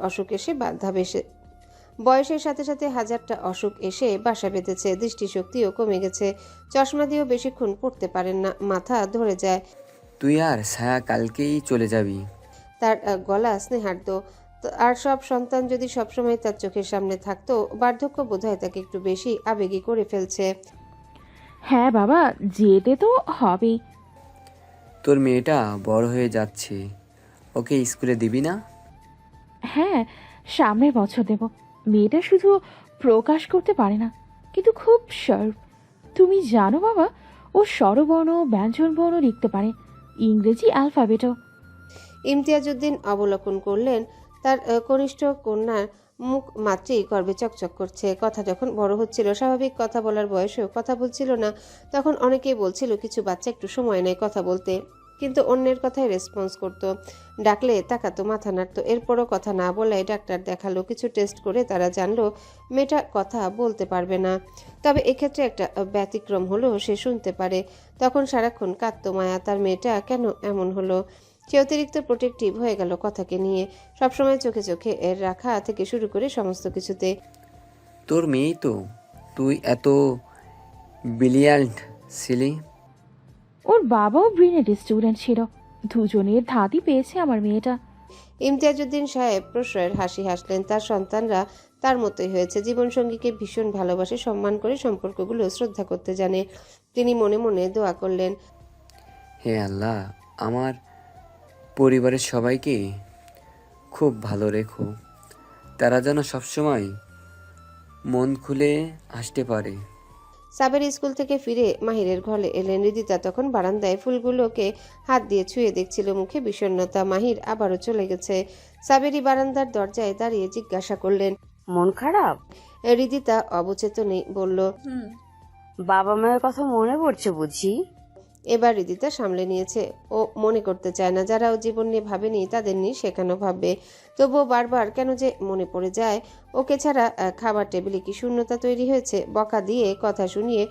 অসুখ এসে বাসা বেঁধেছে। দৃষ্টিশক্তিও কমে গেছে, চশমা দিয়েও বেশিক্ষণ পড়তে পারেন না, মাথা ধরে যায়। তুই আর ছায়া কালকেই চলে যাবি। তার গলা স্নেহার্দ্র। আর সব সন্তান যদি সবসময় তার চোখের সামনে থাকতো, বার্ধক্য বোধহয় তাকে একটু বেশি আবেগী করে ফেলছে। হ্যাঁ বাবা, যেতে তো হবেই। তোর মেয়েটা বড় হয়ে যাচ্ছে, ওকে স্কুলে দিবি না? হ্যাঁ, সামনের বছর দেব। মেয়েটা শুধু প্রকাশ করতে পারে না, কিন্তু খুব শার্প। তুমি জানো বাবা, ও স্বরবর্ণ ব্যঞ্জনবর্ণ লিখতে পারে, ইংরেজি অ্যালফাবেটও। ইমতিয়াজউদ্দিন অবলোকন করলেন তার কনিষ্ঠ কন্যার মুখ, মাত্রেই গর্বে চকচক করছে। কথা যখন বড় হচ্ছিল, স্বাভাবিক কথা বলার বয়সেও কথা বলছিল না, তখন অনেকেই বলছিল কিছু বাচ্চা একটু সময় নেয় কথা বলতে, কিন্তু অন্যের কথায় রেসপন্স করত, ডাকলে তাকাতো, মাথা নাড়তো। এরপরও কথা না বলায় ডাক্তার দেখালো, কিছু টেস্ট করে তারা জানলো মেয়েটা কথা বলতে পারবে না। তবে এক্ষেত্রে একটা ব্যতিক্রম হলো, সে শুনতে পারে। তখন সারাক্ষণ কাঁদতো মায়া, তার মেয়েটা কেন এমন হলো। সে অতিরিক্ত প্রোটেক্টিভ হয়ে গেল কথাকে নিয়ে, সবসময় চোখে চোখে এর রাখা থেকে শুরু করে সমস্ত কিছুতে। তোর মেয়ে তো, তুই এত ব্রিলিয়ান্ট ছিলি। ওর বাবাও ব্রিলিয়েন্ট স্টুডেন্ট ছিল, দুজনের ধাতই পেয়েছে আমার মেয়েটা। ইমতিয়াজউদ্দিন সাহেব প্রশ্রয়ের হাসি হাসলেন। তার সন্তানরা তার মতোই হয়েছে, জীবনসঙ্গীকে ভীষণ ভালোবাসে, সম্মান করে, সম্পর্কগুলো শ্রদ্ধা করতে জানে। তিনি মনে মনে দোয়া করলেন, হে আল্লাহ, আমার পরিবারের সবাইকে খুব ভালো রেখো, তারা যেন সবসময় মন খুলে আসতে পারে। সাবের স্কুল থেকে ফিরে মাহিরের ঘরে এলেন। হৃদিতা তখন বারান্দায় ফুলগুলোকে হাত দিয়ে ছুঁয়ে দেখছিল, মুখে বিষণ্ণতা। মাহির আবারও চলে গেছে। সাবেরি বারান্দার দরজায় দাঁড়িয়ে জিজ্ঞাসা করলেন, মন খারাপ? হৃদিতা অবচেতনেই বলল, বাবা মায়ের কথা মনে পড়ছে বুঝি? এবার হৃদিতা সামলে নিয়েছে। ও মনে করতে চায় না, যারা ও জীবন নিয়ে ভাবেনি তাদের নিয়ে সে কেন ভাববে। তবুও বারবার কেন যে মনে পড়ে যায়। ওকে ছাড়া খাবার টেবিলে কি শূন্যতা তৈরি হয়েছে। বকা দিয়ে, কথা শুনিয়ে,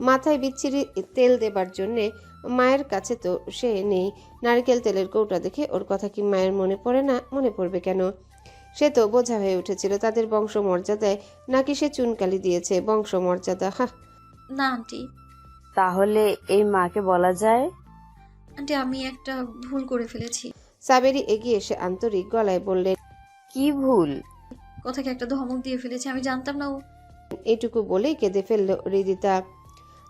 মাথায় বিচ্ছিরি তেল দেবার জন্যে মায়ের কাছে তো সে নেই। নারকেল তেলের কৌটা দেখে ওর কথা কি মায়ের মনে পড়ে না? মনে পড়বে কেন? সে তো বোঝা হয়ে উঠেছিল তাদের বংশমর্যাদায়। নাকি সে চুনকালি দিয়েছে বংশমর্যাদা? না আন্টি। তাহলে এই মাকে বলা যায়? আন্টি, আমি একটা ভুল করে ফেলেছি। সাবেরি এগিয়ে এসে আন্তরিক গলায় বললেন, কি ভুল? কথাকে একটা ধমক দিয়ে ফেলেছি, আমি জানতাম না ও। এটুকু বলেই কেঁদে ফেলল হৃদিতা।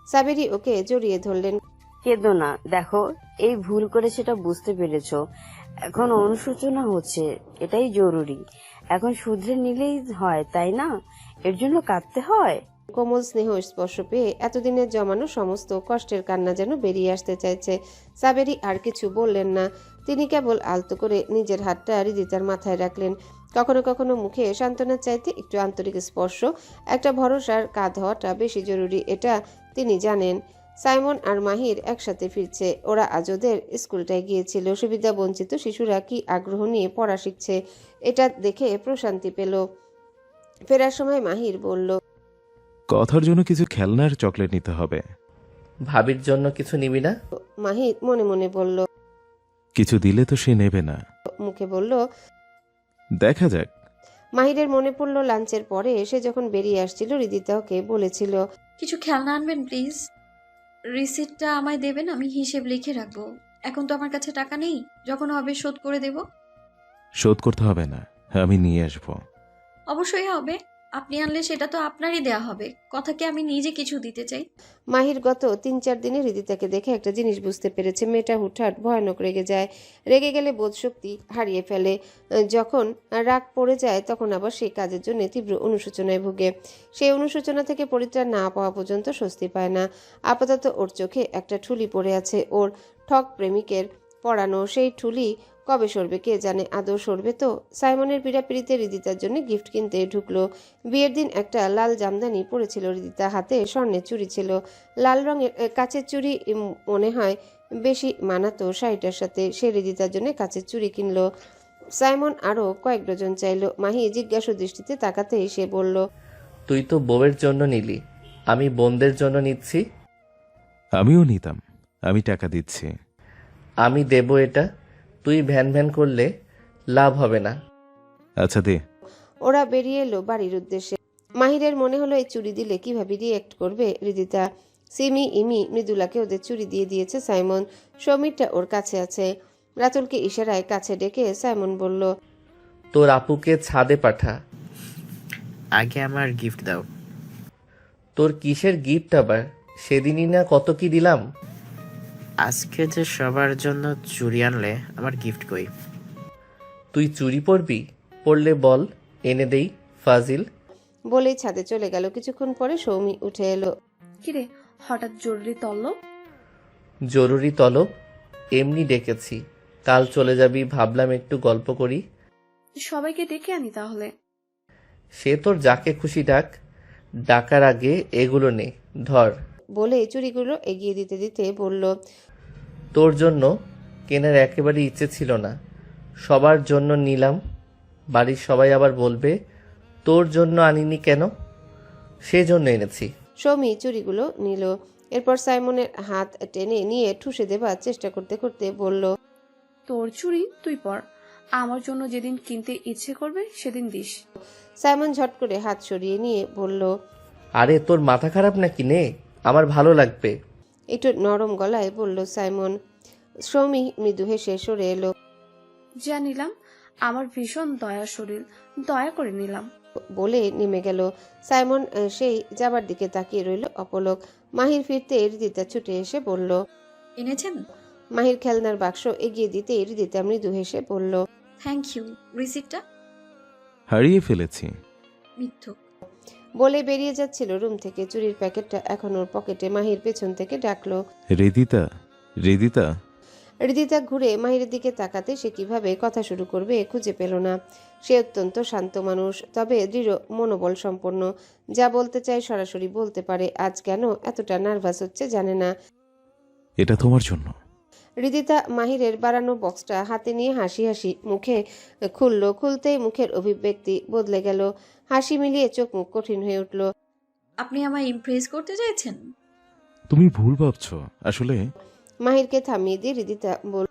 সাবেরি ওকে জড়িয়ে ধরলেন। কেঁদো না, দেখো এই ভুল করে সেটা বুঝতে পেরেছো, এখন অনুশোচনা হচ্ছে, এটাই জরুরি। এখন শুধরে নিলেই হয়, তাই না? এর জন্য কাঁদতে হয়? কোমল স্নেহ স্পর্শ পেয়ে এতদিনের জমানো সমস্ত কষ্টের কান্না যেন বেরিয়ে আসতে চাইছে। সাবেরি আর কিছু বললেন না, তিনি কেবল আলতো করে নিজের হাতটা হৃদিতার মাথায় রাখলেন। কখনো কখনো মুখে সান্ত্বনার চাইতে একটু আন্তরিক স্পর্শ, একটা ভরসার কাঁধ হওয়াটা বেশি জরুরি, এটা তিনি জানেন। সাইমন আর মাহির একসাথে ফিরছে। ওরা আজ ওদের স্কুলটায় গিয়েছিল। সুবিধা বঞ্চিত শিশুরা কি আগ্রহ নিয়ে পড়া শিখছে, এটা দেখে প্রশান্তি পেল। ফেরার সময় মাহির বলল, কথার জন্য কিছু খেলনার চকলেট নিতে হবে। ভাবির জন্য কিছু নিবি না? মাহির মনে মনে বলল। কিছু দিলে তো সে নেবে না। মুখে বলল, দেখা যাক। মাহিরের মনে পড়ল লাঞ্চের পরে এসে যখন বেরিয়ে আসছিল হৃদিতা ওকে বলেছিল, কিছু খেলনা আনবেন প্লিজ। রিসিপ্টটা আমায় দেবেন, আমি হিসেব লিখে রাখবো। এখন তো আমার কাছে টাকা নেই, যখন হবে শোধ করে দেব। শোধ করতে হবে না, আমি নিয়ে আসবো। অবশ্যই হবে, আপনি আনলে সেটা তো আপনারই দেয়া হবে। কথাকে আমি নিজে কিছু দিতে চাই। মাহির গত 3-4 দিনে হৃদিতাকে দেখে একটা জিনিস বুঝতে পেরেছে। মেয়েটা হুটহাট ভয়ানক রেগে যায়। রেগে গেলে বোধশক্তি হারিয়ে ফেলে। যখন রাগ পড়ে যায় তখন আবার সেই কাজের জন্য তীব্র অনুশোচনায় ভুগে। সেই অনুশোচনা থেকে পরিত্রাণ না পাওয়া পর্যন্ত স্বস্তি পায় না। আপাতত ওর চোখে একটা ঠুলি পড়ে আছে, ওর ঠক প্রেমিকের পড়ানো। সেই ঠুলি কবে সরবে কে জানে, আদৌ সরবে তো? সাইমনের পীড়াপিড়িতে হৃদিতার জন্য গিফট কিনতে ঢুকলো। বিয়ের দিন একটা লাল জামদানি পরেছিল হৃদিতা, হাতে স্বর্ণের চুড়ি ছিল। লাল রঙের কাচের চুড়ি মনে হয় বেশি মানাতো শাড়িটার সাথে। সে হৃদিতার জন্য কাচের চুড়ি কিনলো। সাইমন আরো কয়েক ডজন চাইলো। মাহি জিজ্ঞাসু দৃষ্টিতে তাকাতেই সে বলল, তুই তো বউয়ের জন্য নিলি, আমি বোনদের জন্য নিচ্ছি। আমিও নিতাম, আমি টাকা দিচ্ছি। আমি দেব এটা, তুই ভ্যান ভ্যান করলে লাভ হবে না। আচ্ছা দে। ওরা বেরিয়ে এলো বাড়ির উদ্দেশ্যে। মাহিরের মনে হলো এই চুড়ি দিলে কিভাবে রিয়েক্ট করবে হৃদিতা। সিমি, ইমি, মৃদুলাকে ওদের চুড়ি দিয়ে দিয়েছে সাইমন। সমীরটা ওর কাছে আছে। রাতুলকে ইশারায় কাছে ডেকে সাইমন বলল, তোর আপুকে ছাদে পাঠা। আগে আমার গিফট দাও। তোর কিসের গিফট আবার? সেদিনই না কত কি দিলাম। আজকে যে সবার জন্য চুড়ি আনলে, আমার গিফট কই? তুই চুরি পরবি? পরলে বল, এনে দেই। ফাজিল। বলেই ছাদে চলে গেল। কিছুক্ষণ পরে সৌমি উঠে এলো। কিরে, হঠাৎ জরুরি তলব? জরুরি তলব? এমনি ডেকেছি, কাল চলে যাবি, ভাবলাম একটু গল্প করি। সবাইকে ডেকে আনি তাহলে। সে তোর যাকে খুশি ডাক, ডাকার আগে এগুলো নে, ধর। বলে চুড়িগুলো এগিয়ে দিতে দিতে বলল, তোর জন্য কেনার একেবারে ইচ্ছে ছিল না, সবার জন্য নিলাম। বাড়ির সবাই আবার বলবে তোর জন্য আনিনি কেন, সেজন্য এনেছি। সৌমি চুড়িগুলো নিল। এরপর সাইমনের হাত টেনে নিয়ে ঠুসে দেবার চেষ্টা করতে করতে বলল, তোর চুড়ি তুই পর, আমার জন্য যেদিন কিনতে ইচ্ছে করবে সেদিন দিস। সাইমন ঝট করে হাত সরিয়ে নিয়ে বলল, আরে তোর মাথা খারাপ নাকি? নে, আমার ভালো লাগবে। একটু নরম গলায় বলল সাইমন। সৌমি মৃদু হেসে সরে এলো। যা নিলাম, আমার ভীষণ দয়া শরীর, দয়া করে নিলাম। বলে নেমে গেল। সাইমন সেই যাবার দিকে তাকিয়ে রইল অপলক। মাহির ফিরতে হৃদিতা ছুটে এসে বলল, এনেছেন? মাহির খেলনার বাক্স এগিয়ে দিতে হৃদিতা মৃদু হেসে বলল, থ্যাংক ইউ। রিসিপ্টটা? হারিয়ে ফেলেছি। মিথ্যুক। বলে বেরিয়ে যাচ্ছিল রুম থেকে। চুরির প্যাকেটটা এখন ওর পকেটে। মাহির পেছন থেকে ডাকলো, হৃদিতা, হৃদিতা। হৃদিতা ঘুরে মাহিরের দিকে তাকাতে সে কিভাবে কথা শুরু করবে খুঁজে পেল না। সে অত্যন্ত শান্ত মানুষ, তবে দৃঢ় মনোবল সম্পন্ন। যা বলতে চায় সরাসরি বলতে পারে। আজ কেন এতটা নার্ভাস হচ্ছে জানে না। এটা তোমার জন্য। হৃদিতা মাহিরের বাড়ানো বক্সটা হাতে নিয়ে হাসি হাসি মুখে খুলল। খুলতেই মুখের অভিব্যক্তি বদলে গেল। হাসি মিলিয়ে চোখ মুখ কঠিন হয়ে উঠল। আপনি আমায় ইমপ্রেস করতে চাইছেন? তুমি ভুল ভাবছো আসলে। মাহিরকে থামিয়ে দিয়ে হৃদিতা বলল,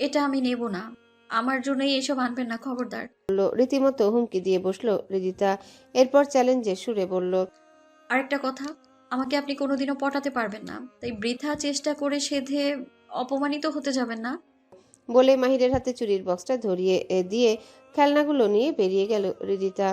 এটা আমি নেব না, আমার জন্যই এসব আনবেন না, খবরদার। রীতিমতো হুমকি দিয়ে বসলো হৃদিতা। এরপর চ্যালেঞ্জের সুরে বলল, আরেকটা কথা, আমাকে আপনি কোনোদিনও পটাতে পারবেন না, তাই বৃথা চেষ্টা করে সেধে অপমানিত হতে যাবেন না। বলে মাহিরের হাতে চুরির বক্সটা ধরিয়ে দিয়ে খেলনাগুলো নিয়ে বেরিয়ে গেল হৃদিতা।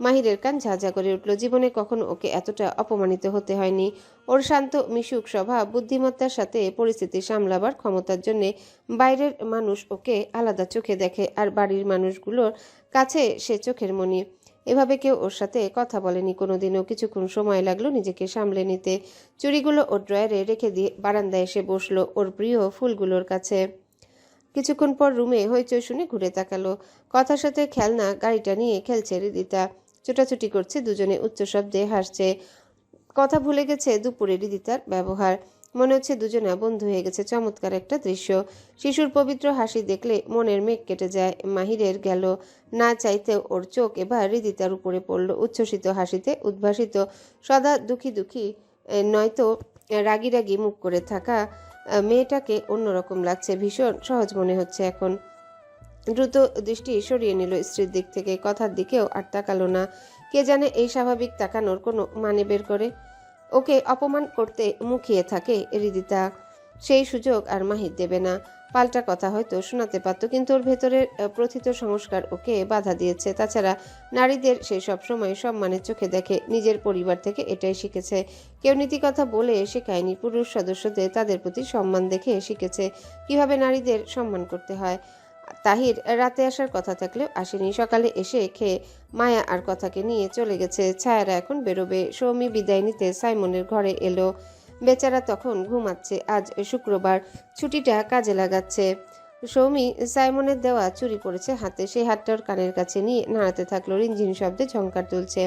মাহিরের কান ঝাঁঝা করে উঠল। জীবনে কখনো ওকে এতটা অপমানিত হতে হয়নি। ওর শান্ত মিশুক স্বভাব, বুদ্ধিমত্তার সাথে পরিস্থিতি সামলাবার ক্ষমতার জন্যে বাইরের মানুষ ওকে আলাদা চোখে দেখে, আর বাড়ির মানুষগুলোর কাছে সে চোখের মণি। এভাবে কেউ ওর সাথে কথা বলেনি কোনোদিনও। কিছুক্ষণ সময় লাগলো নিজেকে সামলে নিতে। চুড়িগুলো ওর ড্রয়ারে রেখে দিয়ে বারান্দায় এসে বসলো ওর প্রিয় ফুলগুলোর কাছে। কিছুক্ষণ পর রুমে হইচই শুনে ঘুরে তাকালো। কথার সাথে খেলনা গাড়িটা নিয়ে খেলছে হৃদিতা। ছোটাছুটি করছে দুজনে, উচ্চ শব্দে হাসছে। কথা ভুলে গেছে দুপুরে হৃদিতার ব্যবহার। মনে হচ্ছে দুজনা বন্ধু হয়ে গেছে। চমৎকার একটা দৃশ্য। শিশুর পবিত্র হাসি দেখলে মনের মেঘ কেটে যায়। মাহিরের গেল না চাইতেও ওর চোখ এবার হৃদিতার উপরে পড়ল। উচ্ছ্বসিত হাসিতে উদ্ভাসিত, সদা দুঃখী দুঃখী নয়তো রাগী রাগী মুখ করে থাকা মেয়েটাকে অন্যরকম লাগছে। ভীষণ সহজ মনে হচ্ছে এখন। দ্রুত দৃষ্টি সরিয়ে নিল স্ত্রীর দিক থেকে। কথার দিকেও আর তাকালো না। কে জানে এই স্বাভাবিক তাকানোর কোনো মানে বের করে। ওকে অপমান করতে মুখিয়ে থাকে হৃদিতা। সেই সুযোগ আর মাহির দেবে না। পাল্টা কথা হয়তো শোনাতে পারত, কিন্তু ওর ভেতরের প্রথিত সংস্কার ওকে বাধা দিয়েছে। তাছাড়া নারীদের সে সব সময় সম্মানের চোখে দেখে। নিজের পরিবার থেকে এটাই শিখেছে। কেউ নীতি কথা বলে শেখায়নি। পুরুষ সদস্যদের তাদের প্রতি সম্মান দেখে শিখেছে কিভাবে নারীদের সম্মান করতে হয়। তাহির রাতে আসার কথা থাকলেও আসেনি। সকালে এসে খেয়ে মায়া আর কথাকে নিয়ে চলে গেছে। ছায়ারা এখন বেরোবে। সৌমি বিদায় নিতে সাইমনের ঘরে এলো। বেচারা তখন ঘুমাচ্ছে। আজ শুক্রবার, ছুটিটা কাজে লাগাচ্ছে। সৌমি সাইমনের দেওয়া চুরি পড়েছে হাতে। সেই হাতটা ওর কানের কাছে নিয়ে নাড়াতে থাকলো। রিনঝিন শব্দে ঝংকার তুলছে।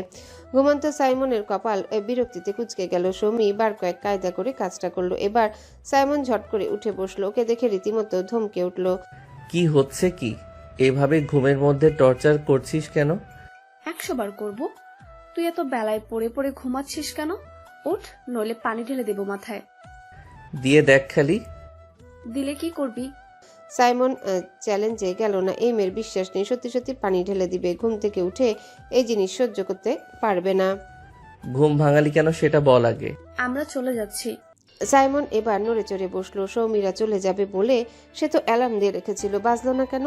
ঘুমন্ত সাইমনের কপাল বিরক্তিতে কুঁচকে গেল। সৌমি বার কয়েক কায়দা করে কাজটা করলো। এবার সাইমন ঝট করে উঠে বসলো। ওকে দেখে রীতিমতো ধমকে উঠল। কি হচ্ছে কি? এভাবে ঘুমের মধ্যে টর্চার করছিস কেন? 100 বার করব। তুই এত বেলায় পড়ে পড়ে ঘুমাচ্ছিস কেন? ওঠ, নইলে পানি ঢেলে দেবো মাথায়। দিয়ে দেখ খালি। দিলে কি করবি? সাইমন চ্যালেঞ্জে গেল না। এই মেয়ের বিশ্বাস নেই সত্যি সত্যি পানি ঢেলে দিবে। ঘুম থেকে উঠে এই জিনিস সহ্য করতে পারবে না। ঘুম ভাঙালি কেন সেটা বল আগে। আমরা চলে যাচ্ছি। সাইমন এবার নড়ে চড়ে বসলো। সৌমিরা চলে যাবে বলে সে তো অ্যালার্ম দিয়ে রেখেছিল, বাজলো না কেন?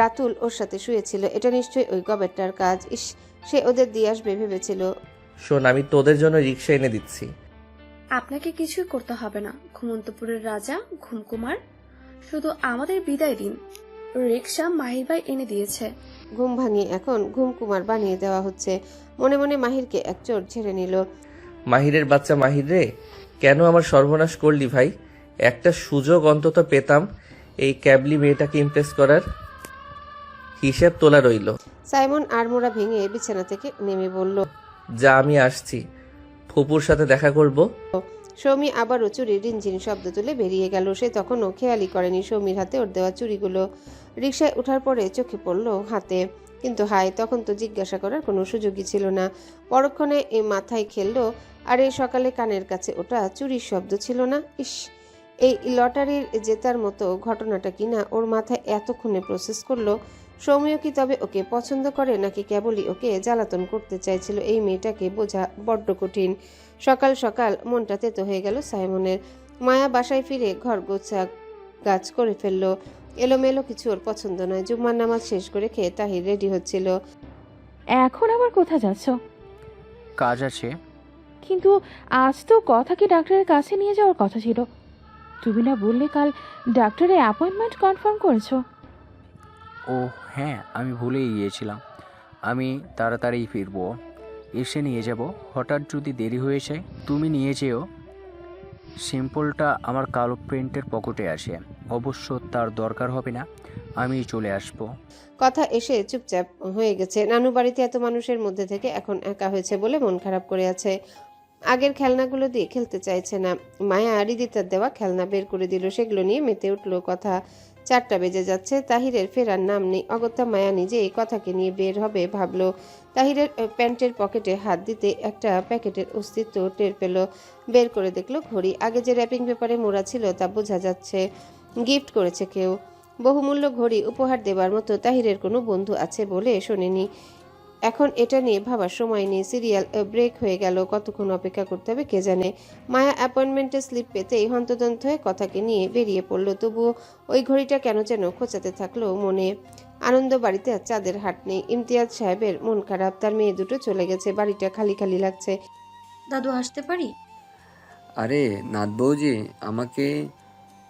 রাতুল ওর সাথে শুয়েছিল। এটা নিশ্চয়ই ওই গবেটটার কাজ। ইস, সে ওদের দিয়ে আসবে ভেবেছিল। শোন, আমি তোদের জন্য রিক্সা এনে দিচ্ছি। আপনাকে কিছুই করতে হবে না। ঘুমন্তপুরের রাজা ঘুমকুমার, শুধু আমাদের বিদায় দিন। রিক্সা মাহির ভাই এনে দিয়েছে। ঘুম ভাঙিয়ে এখন ঘুমকুমার বানিয়ে দেওয়া হচ্ছে। মনে মনে মাহিরকে এক চোট ঝেড়ে নিল। মাহিরের বাচ্চা মাহির রে, কেন আমার সর্বনাশ করলি ভাই? একটা সুযোগ অন্তত পেতাম এই ক্যাবলি মেয়েটাকে ইমপ্রেস করার। হিসেব তোলা রইল। সাইমন আড়মোড়া ভেঙে বিছানা থেকে নেমে বলল, যা, আমি আসছি। ফুপুর সাথে দেখা করব। সৌমি আবারও চুরি রিনঝিন শব্দ তুলে বেরিয়ে গেল। সে তখনও খেয়ালই করেনি সৌমির হাতে ওর দেওয়া চুরিগুলো। রিকশায় ওঠার পরে চোখে পড়ল হাতে, কিন্তু হায়, তখন তো জিজ্ঞাসা করার কোনো সুযোগই ছিল না। পরক্ষণে এই মাথায় খেললো, আর এই সকালে কানের কাছে ওটা চুরির শব্দ ছিল না। ইস, এই লটারির জেতার মতো ঘটনাটা কিনা ওর মাথায় এতক্ষণে প্রসেস করলো। সৌমিও কি তবে ওকে পছন্দ করে, নাকি কেবলই ওকে জ্বালাতন করতে চাইছিল? এই মেয়েটাকে বোঝা বড্ড কঠিন। সকাল সকাল মনটা তেতো হয়ে গেল সাইমনের। মায়া বাসায় ফিরে ঘর গোছা গাছ করে ফেললো। এলোমেলো কিছু ওর পছন্দ নয়। জুম্মার নামাজ শেষ করে খেয়ে তাহির রেডি হচ্ছিল। এখন আবার কোথায় যাচ্ছ? কাজ আছে। কিন্তু আজ তো কথাকে ডাক্তারের কাছে নিয়ে যাওয়ার কথা ছিল। তুমি না বললে কাল ডাক্তারের অ্যাপয়েন্টমেন্ট কনফার্ম করেছো? ও হ্যাঁ, আমি ভুলেই গিয়েছিলাম। আমি তাড়াতাড়ি ফিরবো, এসে নিয়ে যাব। হঠাৎ যদি দেরি হয়ে যায় তুমি নিয়ে যেও। সিম্পলটা আমার কালো প্রিন্টের পকেটে আসে। অবশ্য তার দরকার হবে না, আমি চলে আসবো। কথা এসে চুপচাপ হয়ে গেছে। নানু বাড়িতে এত মানুষের মধ্যে থেকে এখন একা হয়েছে বলে মন খারাপ করে আছে। আগের খেলনাগুলো দিয়ে খেলতে চাইছে না। মায়া হৃদিতার দেওয়া খেলনা বের করে দিল, সেগুলো নিয়ে মেতে উঠলো। কথা 4টা বেজে যাচ্ছে, তাহিরের ফেরার নাম নেই। অগত্যা মায়া নিজে এই কথাকে নিয়ে বের হবে ভাবলো। তাহিরের প্যান্টের পকেটে হাত দিতে একটা প্যাকেটের অস্তিত্ব টের পেল। বের করে দেখলো ঘড়ি। আগে যে র্যাপিং পেপারে মোড়া ছিল তা বোঝা যাচ্ছে। গিফট করেছে কেউ। বহুমূল্য ঘড়ি উপহার দেবার মতো তাহিরের কোনো বন্ধু আছে বলে শোনেনি। এখন এটা নিয়ে ভাবার সময় নেই। সিরিয়াল ব্রেক হয়ে গেল। কতক্ষণ অপেক্ষা করতে হবে কে জানে। মায়া অ্যাপয়েন্টমেন্টের স্লিপ পেতেই হন্তদন্ত হয়ে কথাকে নিয়ে বেরিয়ে পড়লো। তবুও ওই ঘড়িটা কেন যেন খোঁচাতে থাকলো মনে। আনন্দ বাড়িতে আর চাঁদের হাট নেই। ইমতিয়াজ সাহেবের মন খারাপ। তার মেয়ে দুটো চলে গেছে। বাড়িটা খালি খালি লাগছে। দাদু আসতে পারি? আরে নাথ বৌজি, আমাকে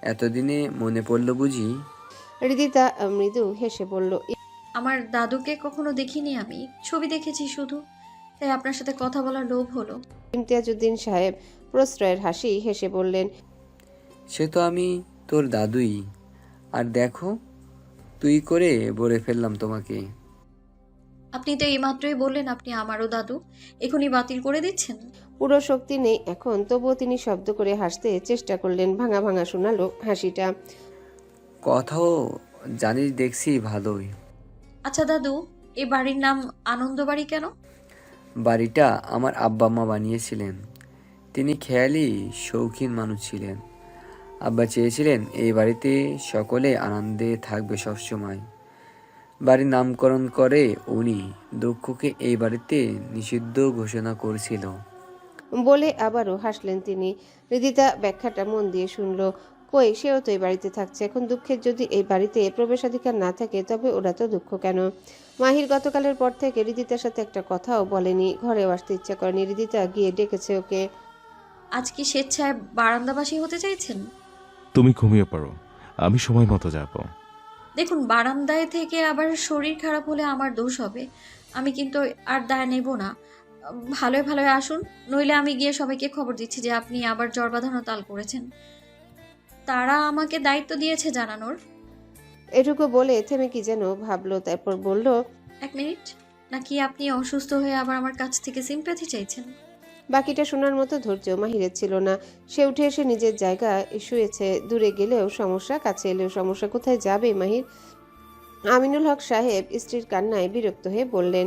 এতদিনে মনে পড়লো বুঝি? হৃদিতা মৃদু হেসে বলল, আমার দাদুকে কখনো দেখিনি আমি, ছবি দেখেছি শুধু, তাই আপনার সাথে কথা বলার লোভ হলো। ইমতিয়াজউদ্দিন সাহেব প্রশ্রয়ের হাসি হেসে বললেন, সে তো আমি তোর দাদুই। আর দেখো, তুই করে বলে ফেললাম তোমাকে। আপনি তো এইমাত্রই বললেন আপনি আমারও দাদু, এখনই বাতিল করে দিচ্ছেন? পুরো শক্তি নেই এখন, তবুও তিনি শব্দ করে হাসতে চেষ্টা করলেন। ভাঙা ভাঙা শোনালো হাসিটা। কথাও জানিস দেখছি ভালোই। আচ্ছা দাদু, এই বাড়ির নাম আনন্দবাড়ি কেন? বাড়িটা আমার আব্বা আম্মা বানিয়েছিলেন। তিনি খেয়ালি শৌখিন মানুষ ছিলেন। আব্বা চেয়েছিলেন এই বাড়িতে সকলে আনন্দে থাকবে সবসময়। বাড়ির নামকরণ করে উনি দুঃখকে এই বাড়িতে নিষিদ্ধ ঘোষণা করেছিল। বলে আবারও হাসলেন তিনি। হৃদিতা ব্যাখ্যাটা মন দিয়ে শুনল। কই, সেও তো এই বাড়িতে থাকছে। এখন দুঃখের যদি এই বাড়িতে প্রবেশাধিকার না থাকে তবে ওরা তো দুঃখ কেন? মাহির গতকালের পর থেকে হৃদিতার সাথে একটা কথাও বলেনি, ঘরেও আসতে ইচ্ছা করেনি। হৃদিতা গিয়ে ডেকেছে ওকে। আজ কি স্বেচ্ছায় বারান্দাবাসী হতে চাইছেন? তুমি ঘুমিয়ে পড়ো, আমি সময় মতো যাব। দেখুন, বারান্দায় থেকে আবার শরীর খারাপ হলে আমার দোষ হবে। আমি কিন্তু আর দায় নেব না। ভালোই ভালোই আসুন, নইলে আমি গিয়ে সবাইকে খবর দিচ্ছি যে আপনি আবার জ্বর বাঁধানো তাল করেছেন। তারা আমাকে দায়িত্ব দিয়েছে জানানোর। এটুকু বলে থেমে কি যেন ভাবলো, তারপর বলল, 1 মিনিট। নাকি আপনি অসুস্থ হয়ে আবার আমার কাছ থেকে সিম্প্যাথি চাইছেন? বাকিটা শোনার মতো ধৈর্য মাহিরের ছিল না। সে উঠে এসে নিজের জায়গায় শুয়েছে। দূরে গেলেও সমস্যা, কাছে এলেও সমস্যা। কোথায় যাবে মাহির? আমিনুল হক সাহেব স্ত্রীর কান্নায় বিরক্ত হয়ে বললেন,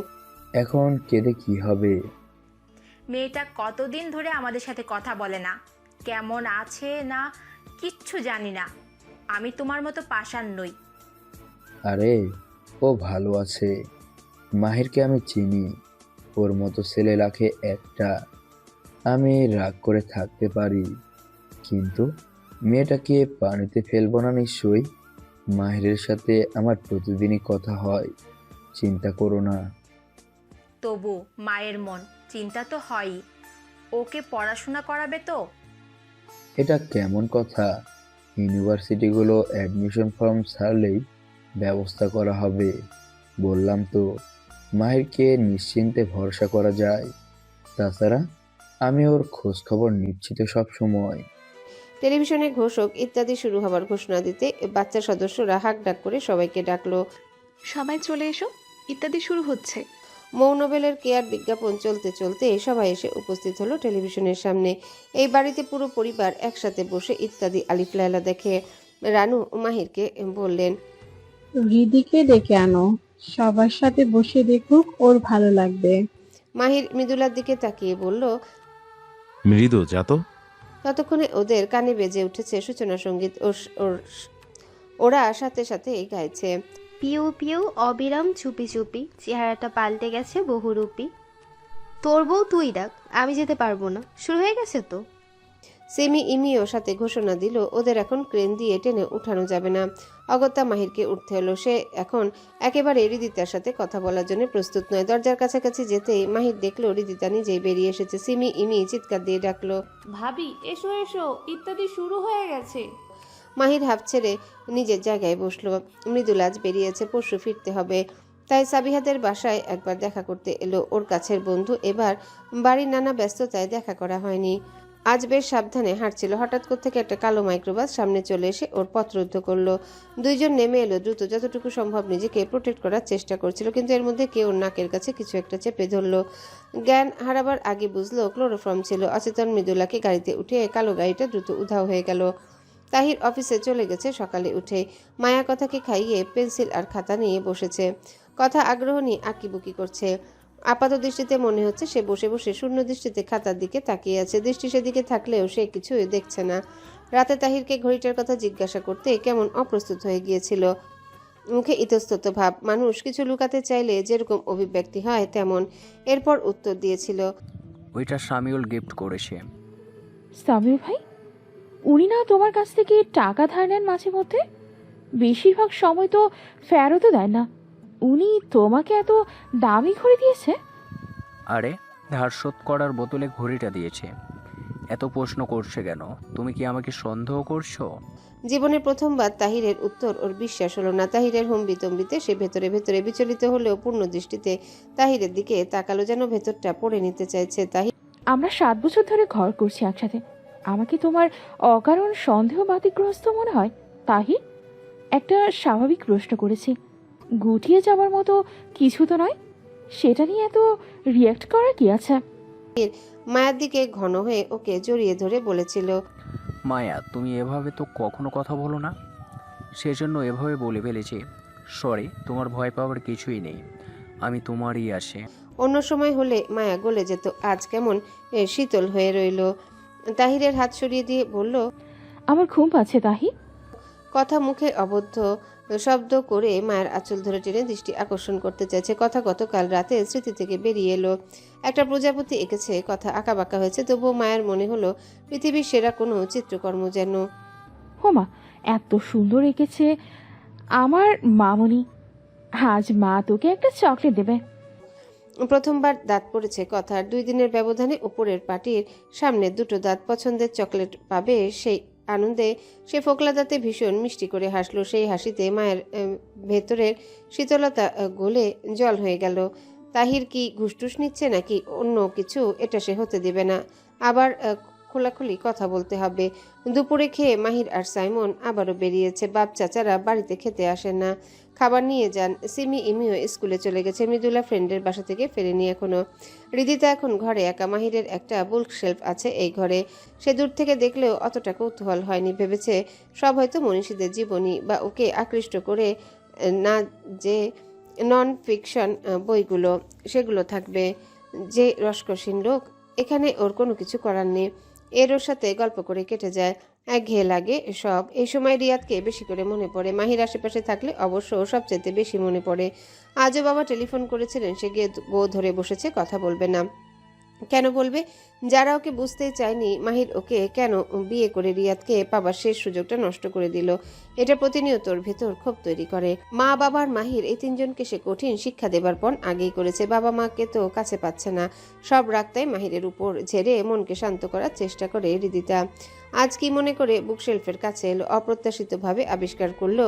এখন কেঁদে কি হবে? মেয়েটা কতদিন ধরে আমাদের সাথে কথা বলে না, কেমন আছে না কিচ্ছু জানি না। আমি তোমার মতো পাষাণ নই। আরে, ও ভালো আছে। মাহিরকে আমি চিনি, ওর মতো ছেলে লাখে একটা। আমি রাগ করে থাকতে পারি, কিন্তু মেয়েটাকে পানিতে ফেলবো না নিশ্চয়ই। মাহিরের সাথে আমার প্রতিদিনই কথা হয়, চিন্তা করো না। তবু মায়ের মন চিন্তা তো হয়ই। ওকে পড়াশোনা করাবে তো? এটা কেমন কথা? ইউনিভার্সিটিগুলো অ্যাডমিশন ফর্ম ছাড়লেই ব্যবস্থা করা হবে। বললাম তো, মাহিরকে নিশ্চিন্তে ভরসা করা যায়। তাছাড়া আমি ওর খোঁজ খবর নিচ্ছি তো সব সময়। টেলিভিশনে ঘোষক ইত্যাদি শুরু হবার ঘোষণা দিতে বাচ্চা সদস্যরা হাঁক ডাক করে সবাইকে ডাকলো। সবাই চলে এসো, ইত্যাদি শুরু হচ্ছে। মৌনবেলের কেয়ার বিজ্ঞাপন চলতে চলতে সবাই এসে উপস্থিত হলো টেলিভিশনের সামনে। এই বাড়িতে পুরো পরিবার একসাথে বসে ইত্যাদি আলিফ লায়লা দেখে। রানু মাহিরকে বললেন, হৃদিকে ডেকে আনো, সবার সাথে বসে দেখুক, ওর ভালো লাগবে। মাহির মৃদুলার দিকে তাকিয়ে বলল, মৃদু যা তো। ততক্ষণে ওদের কানে বেজে উঠেছে সূচনা সঙ্গীত। ওরা সাথে সাথে গাইছে, পিউ পিউ অবিরাম চুপি চুপি, চেহারাটা পাল্টে গেছে বহুরূপী। তোর বউ তুই ডাক, আমি যেতে পারবো না, শুরু হয়ে গেছে তো। সেমি ইমিও সাথে ঘোষণা দিল ওদের এখন ক্রেন দিয়ে টেনে উঠানো যাবে না। অগত্যা মাহিরকে উঠতে হলো। সে এখন একেবারে হৃদিতার সাথে কথা বলার জন্য প্রস্তুত নয়। দরজার কাছাকাছি যেতেই মাহির দেখলো হৃদিতা নিজেই বেরিয়ে এসেছে। সিমি ইমি চিৎকার দিয়ে ডাকলো, ভাবি এসো এসো, ইত্যাদি শুরু হয়ে গেছে। মাহির হাঁপ ছেড়ে নিজের জায়গায় বসলো। মৃদুলাজ বেরিয়েছে, পরশু ফিরতে হবে। তাই সাবিহাদের বাসায় একবার দেখা করতে এলো ওর কাছের বন্ধু। এবার বাড়ির নানা ব্যস্ততায় দেখা করা হয়নি। আজ বেশ সাবধানে হাঁটছিল। হঠাৎ থেকে একটা কালো মাইক্রোবাস সামনে চলে এসে ওর পথরুদ্ধ করলো। দুইজন নেমে এলো দ্রুত, যতটুকু সম্ভব নিজেকে প্রোটেক্ট করার চেষ্টা করছিল, কিন্তু এর মধ্যে কেউ নাকের কাছে কিছু একটা চেপে ধরলো। জ্ঞান হারাবার আগে বুঝলো ক্লোরোফর্ম ছিল। অচেতন মৃদুলাকে গাড়িতে উঠে কালো গাড়িটা দ্রুত উধাও হয়ে গেল। তাহির অফিসে চলে গেছে সকালে উঠে। মায়া কথাকে খাইয়ে পেন্সিল আর খাতা নিয়ে বসেছে। কথা আগ্রহ নিয়ে আঁকিবুকি করছে। আপাত দৃষ্টিতে মনে হচ্ছে সে বসে বসে শূন্য দৃষ্টিতে খাতার দিকে তাকিয়ে আছে। দৃষ্টি সেদিকে থাকলেও সে কিছুই দেখছে না। রাতে তাহিরকে ঘড়িটার কথা জিজ্ঞাসা করতে কেমন অপ্রস্তুত হয়ে গিয়েছিল। মুখে ইতস্তত ভাব। মানুষ কিছু লুকাতে চাইলে যেরকম অভিব্যক্তি হয় তেমন। এরপর উত্তর দিয়েছিল, ওইটা সামিউল গিফট করেছে। সামিউল ভাই? উনি না তোমার কাছ থেকে টাকা ধার নেন মাঝে মধ্যে? বেশিরভাগ সময় তো ফেরতও দেন না। উনি তোমাকে এত দামি ঘড়ি দিয়েছে? আরে, ধার শোধ করার বদলে ঘড়িটা দিয়েছে। এত প্রশ্ন করছে কেন? তুমি কি আমাকে সন্দেহ করছো? জীবনের প্রথমবার তাহিরের উত্তর ওর বিশ্বাস হলো না। তাহিরের হম্বিতম্বিতে সে ভেতরে ভেতরে বিচলিত হলেও পূর্ণ দৃষ্টিতে তাহিরের দিকে তাকালো, যেন ভেতরটা পড়ে নিতে চাইছে। তাহির, আমরা 7 বছর ধরে ঘর করছি একসাথে। আমাকে তোমার অকারণ সন্দেহ বাতিগ্রস্ত মনে হয় তাহির? একটা স্বাভাবিক প্রশ্ন করেছি, গুটিয়ে যাওয়ার মতো কিছু তো নয়। সেটা নিয়ে এত রিয়্যাক্ট করার কি আছে? মায়ার দিকে ঘন হয়ে ওকে জড়িয়ে ধরে বলেছিল, মায়া, তুমি এভাবে তো কখনো কথা বলো না, সেজন্য এভাবে বলে ফেলেছি। সরি, তোমার ভয় পাওয়ার কিছুই নেই, আমি তোমারই আসে। অন্য সময় হলে মায়া গলে যেত, আজ কেমন শীতল হয়ে রইল। তাহিরের হাত সরিয়ে দিয়ে বলল, আমার ঘুম পাচ্ছে তাহি। কথা মুখে অবদ্ধ শব্দ করে মায়ের আঁচল ধরে টেনে দৃষ্টি আকর্ষণ করতে চাইছে। কথা গতকাল রাতে স্মৃতি থেকে বেরিয়ে এলো। একটা প্রজাপতি এঁকেছে, কথা আঁকাবাঁকা হয়েছে, তবুও মায়ের মনে হলো পৃথিবীর সেরা কোনো চিত্রকর্ম যেন। হোমা, এত সুন্দর এঁকেছে আমার মামনি। আজ মা তোকে একটা চকলেট দেবে। প্রথমবার দাঁত পড়েছে কথার। 2 দিনের ব্যবধানে উপরের পাটির সামনে দুটো দাঁত। পছন্দের চকলেট পাবে সেই আনন্দে সে ফোকলা দাঁতে ভীষণ মিষ্টি করে হাসলো। সেই হাসিতে মায়ের ভেতরের শীতলতা গলে জল হয়ে গেল। তাহির কি ঘুষটুস নিচ্ছে নাকি অন্য কিছু, এটা সে হতে দেবে না। আবার খোলাখুলি কথা বলতে হবে। দুপুরে খেয়ে মাহির আর সাইমন আবারও বেরিয়েছে। বাপ চাচারা বাড়িতে খেতে আসেন না, খাবার নিয়ে যান। সিমি ইমিও স্কুলে চলে গেছে। মৃদুলা ফ্রেন্ডের বাসা থেকে ফেরেনি এখনো। হৃদিতা এখন ঘরে একা। মাহিরের একটা বুক শেলফ আছে এই ঘরে। সে দূর থেকে দেখলেও অতটা কৌতূহল হয়নি। ভেবেছে সব হয়তো মনীষীদের জীবনী বা ওকে আকৃষ্ট করে না যে নন ফিকশন বইগুলো, সেগুলো থাকবে। যে রসকসীন লোক, এখানে ওর কোনো কিছু করার নেই। এর ওর সাথে গল্প করে কেটে যায়, একঘেয়ে লাগে সব। এই সময় রিয়াদকে বেশি করে মনে পড়ে। মাহির আশেপাশে থাকলে অবশ্য সবচেয়ে বেশি মনে পড়ে। আজও বাবা টেলিফোন করেছিলেন, সে গিয়ে বউ ধরে বসেছে, কথা বলবে না। কেন বলবে? যারা ওকে বুঝতেই চায়নি মাহির ওকে কেন বিয়ে করে রিয়াদকে পাবার শেষ সুযোগটা নষ্ট করে দিল, এটা প্রতিনিয়ত ওর ভেতর ক্ষোভ তৈরি করে। মা, বাবার, মাহির এই 3 জনকে সে কঠিন শিক্ষা দেবার পণ আগেই করেছে। বাবা মাকে তো কাছে পাচ্ছে না, সব রাগটাই মাহিরের উপর ঝেড়ে মনকে শান্ত করার চেষ্টা করে হৃদিতা। আজ কি মনে করে বুকশেলফের কাছে এলো, অপ্রত্যাশিতভাবে আবিষ্কার করলো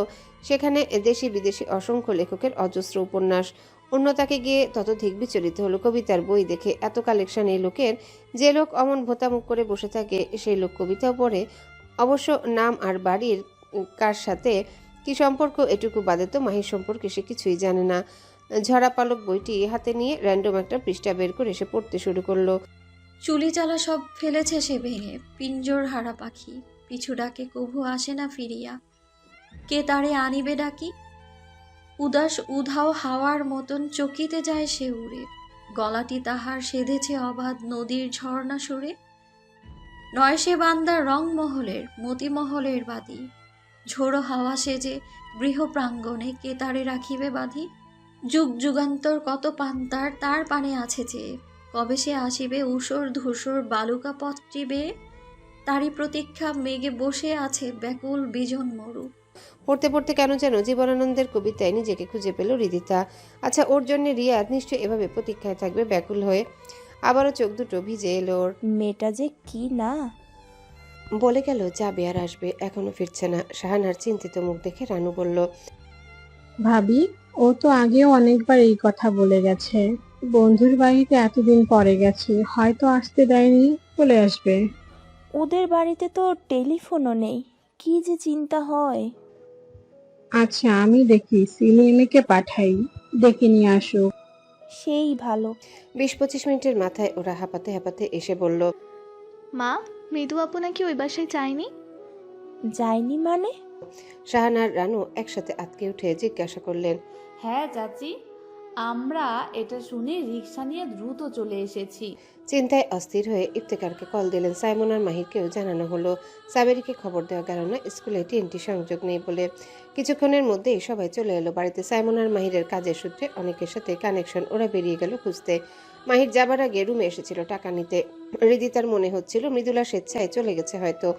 সেখানে দেশি বিদেশি অসংখ্য লেখকের অজস্র উপন্যাস। অন্যতাকে গিয়ে ততোধিক বিচলিত হলো কবিতার বই দেখে। এত কালেকশন এই লোকের। যে লোক অমন ভোতামুখ করে বসে থাকে সেই লোক কবিতাও পড়ে। অবশ্য নাম আর বাড়ির কার সাথে কি সম্পর্ক এটুকু বাদে তো মাহির সম্পর্কে সে কিছুই জানে না। ঝরা পালক বইটি হাতে নিয়ে র্যান্ডম একটা পৃষ্ঠা বের করে সে পড়তে শুরু করলো। চুলি চালা সব ফেলেছে সে ভেঙে, পিঞ্জর হারা পাখি পিছু ডাকে কভু আসে না ফিরিয়া, কে তারে আনিবে ডাকি? উদাস উধাও হাওয়ার মতন চকিতে যায় সে উড়ে, গলাটি তাহার সেধেছে অবাধ নদীর ঝর্ণা সুরে। নয় সে বান্দার রংমহলের মতিমহলের বাদী, ঝোড়ো হাওয়া সেজে গৃহ প্রাঙ্গণে কে তারে রাখিবে বাঁধি? যুগ যুগান্তর কত পান্তার তার পানে আছে চেয়ে, কবে সে আসিবে ঊষর ধূসর বালুকা পথটি বেয়ে? তারই প্রতীক্ষা মেঘে বসে আছে ব্যাকুল বিজন মরু। পড়তে পড়তে কেন যেন জীবনানন্দের কবিতায় নিজেকে খুঁজে পেল হৃদিতা। আচ্ছা, ওর জন্য রিয়াদ নিশ্চয়ই এভাবে প্রতীক্ষায় থাকবে ব্যাকুল হয়ে। আবারও চোখ দুটো ভিজে এলো ওর। মেয়েটা যে কি না, বলে গেল যাবে আর আসবে, এখনো ফিরছে না। শাহানার চিন্তিত মুখ দেখে রানু বলল, ভাবি, ও তো আগেও অনেকবার এই কথা বলে গেছে। বন্ধুর বাড়িতে এতদিন পরে গেছে, হয়তো আসতে দেয়নি, চলে আসবে। ওদের বাড়িতে তো টেলিফোনও নেই, কি যে চিন্তা হয়। আচ্ছা, আমি দেখি সিনেমাকে পাঠাই, ডেকে নিয়ে আসুক। সেই ভালো। 20-25 মিনিটের মাথায় ওরা হাঁপাতে হাঁপাতে এসে বলল, মা, মৃদু আপু নাকি ওই বাসায় যায়নি? যায়নি মানে? শাহানার রানু একসাথে আটকে উঠে জিজ্ঞাসা করলেন, হ্যাঁ চাচি, আমরা এটা শুনে রিক্সা নিয়ে দ্রুত চলে এসেছি। চিন্তায় অস্থির হয়ে ইফতেকারকে কল দিলেন। সাইমন আর মাহিরকেও জানানো হলো। সাবেরিকে খবর দেওয়া গেল না, স্কুলে TNT সংযোগ নেই বলে। কিছুক্ষণের মধ্যেই সবাই চলে এলো বাড়িতে। সাইমন আর মাহিরের কাজের সূত্রে অনেকের সাথে কানেকশন, ওরা বেরিয়ে গেল খুঁজতে। মাহির যাবার আগে রুমে এসেছিল টাকা নিতে। হৃদিতার মনে হচ্ছিল মৃদুলা স্বেচ্ছায় চলে গেছে হয়তো,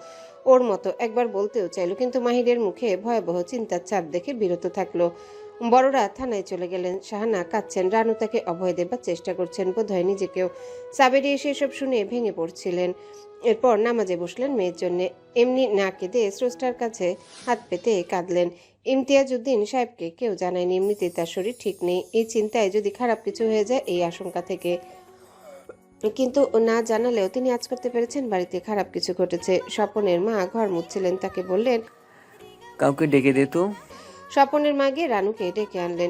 ওর মতো একবার বলতেও চাইল, কিন্তু মাহিরের মুখে ভয়াবহ চিন্তার চাপ দেখে বিরত থাকলো। বড়রা থানায় চলে গেলেন। শাহানা কাঁদছেন, রানু তাকে অভয় দেবার চেষ্টা করছেন, বোধহয় নিজেকেও। সাবেরি এসে এসব শুনে ভেঙে পড়ছিলেন। এরপর নামাজে বসলেন মেয়ের জন্য। এমনি না কেঁদে স্রষ্টার কাছে হাত পেতে কাঁদলেন। ইমতিয়াজউদ্দিন সাহেবকে কেউ জানায়নি, এমনিতেই তার শরীর ঠিক নেই। এই চিন্তায় যদি খারাপ কিছু হয়ে যায়, এই আশঙ্কা থেকে। কিন্তু না জানালেও তিনি আজ করতে পেরেছেন বাড়িতে খারাপ কিছু ঘটেছে। স্বপনের মা ঘর মুছছিলেন, তাকে বললেন, কাউকে ডেকে দে তো। স্বপনের মা গিয়ে রানুকে ডেকে আনলেন।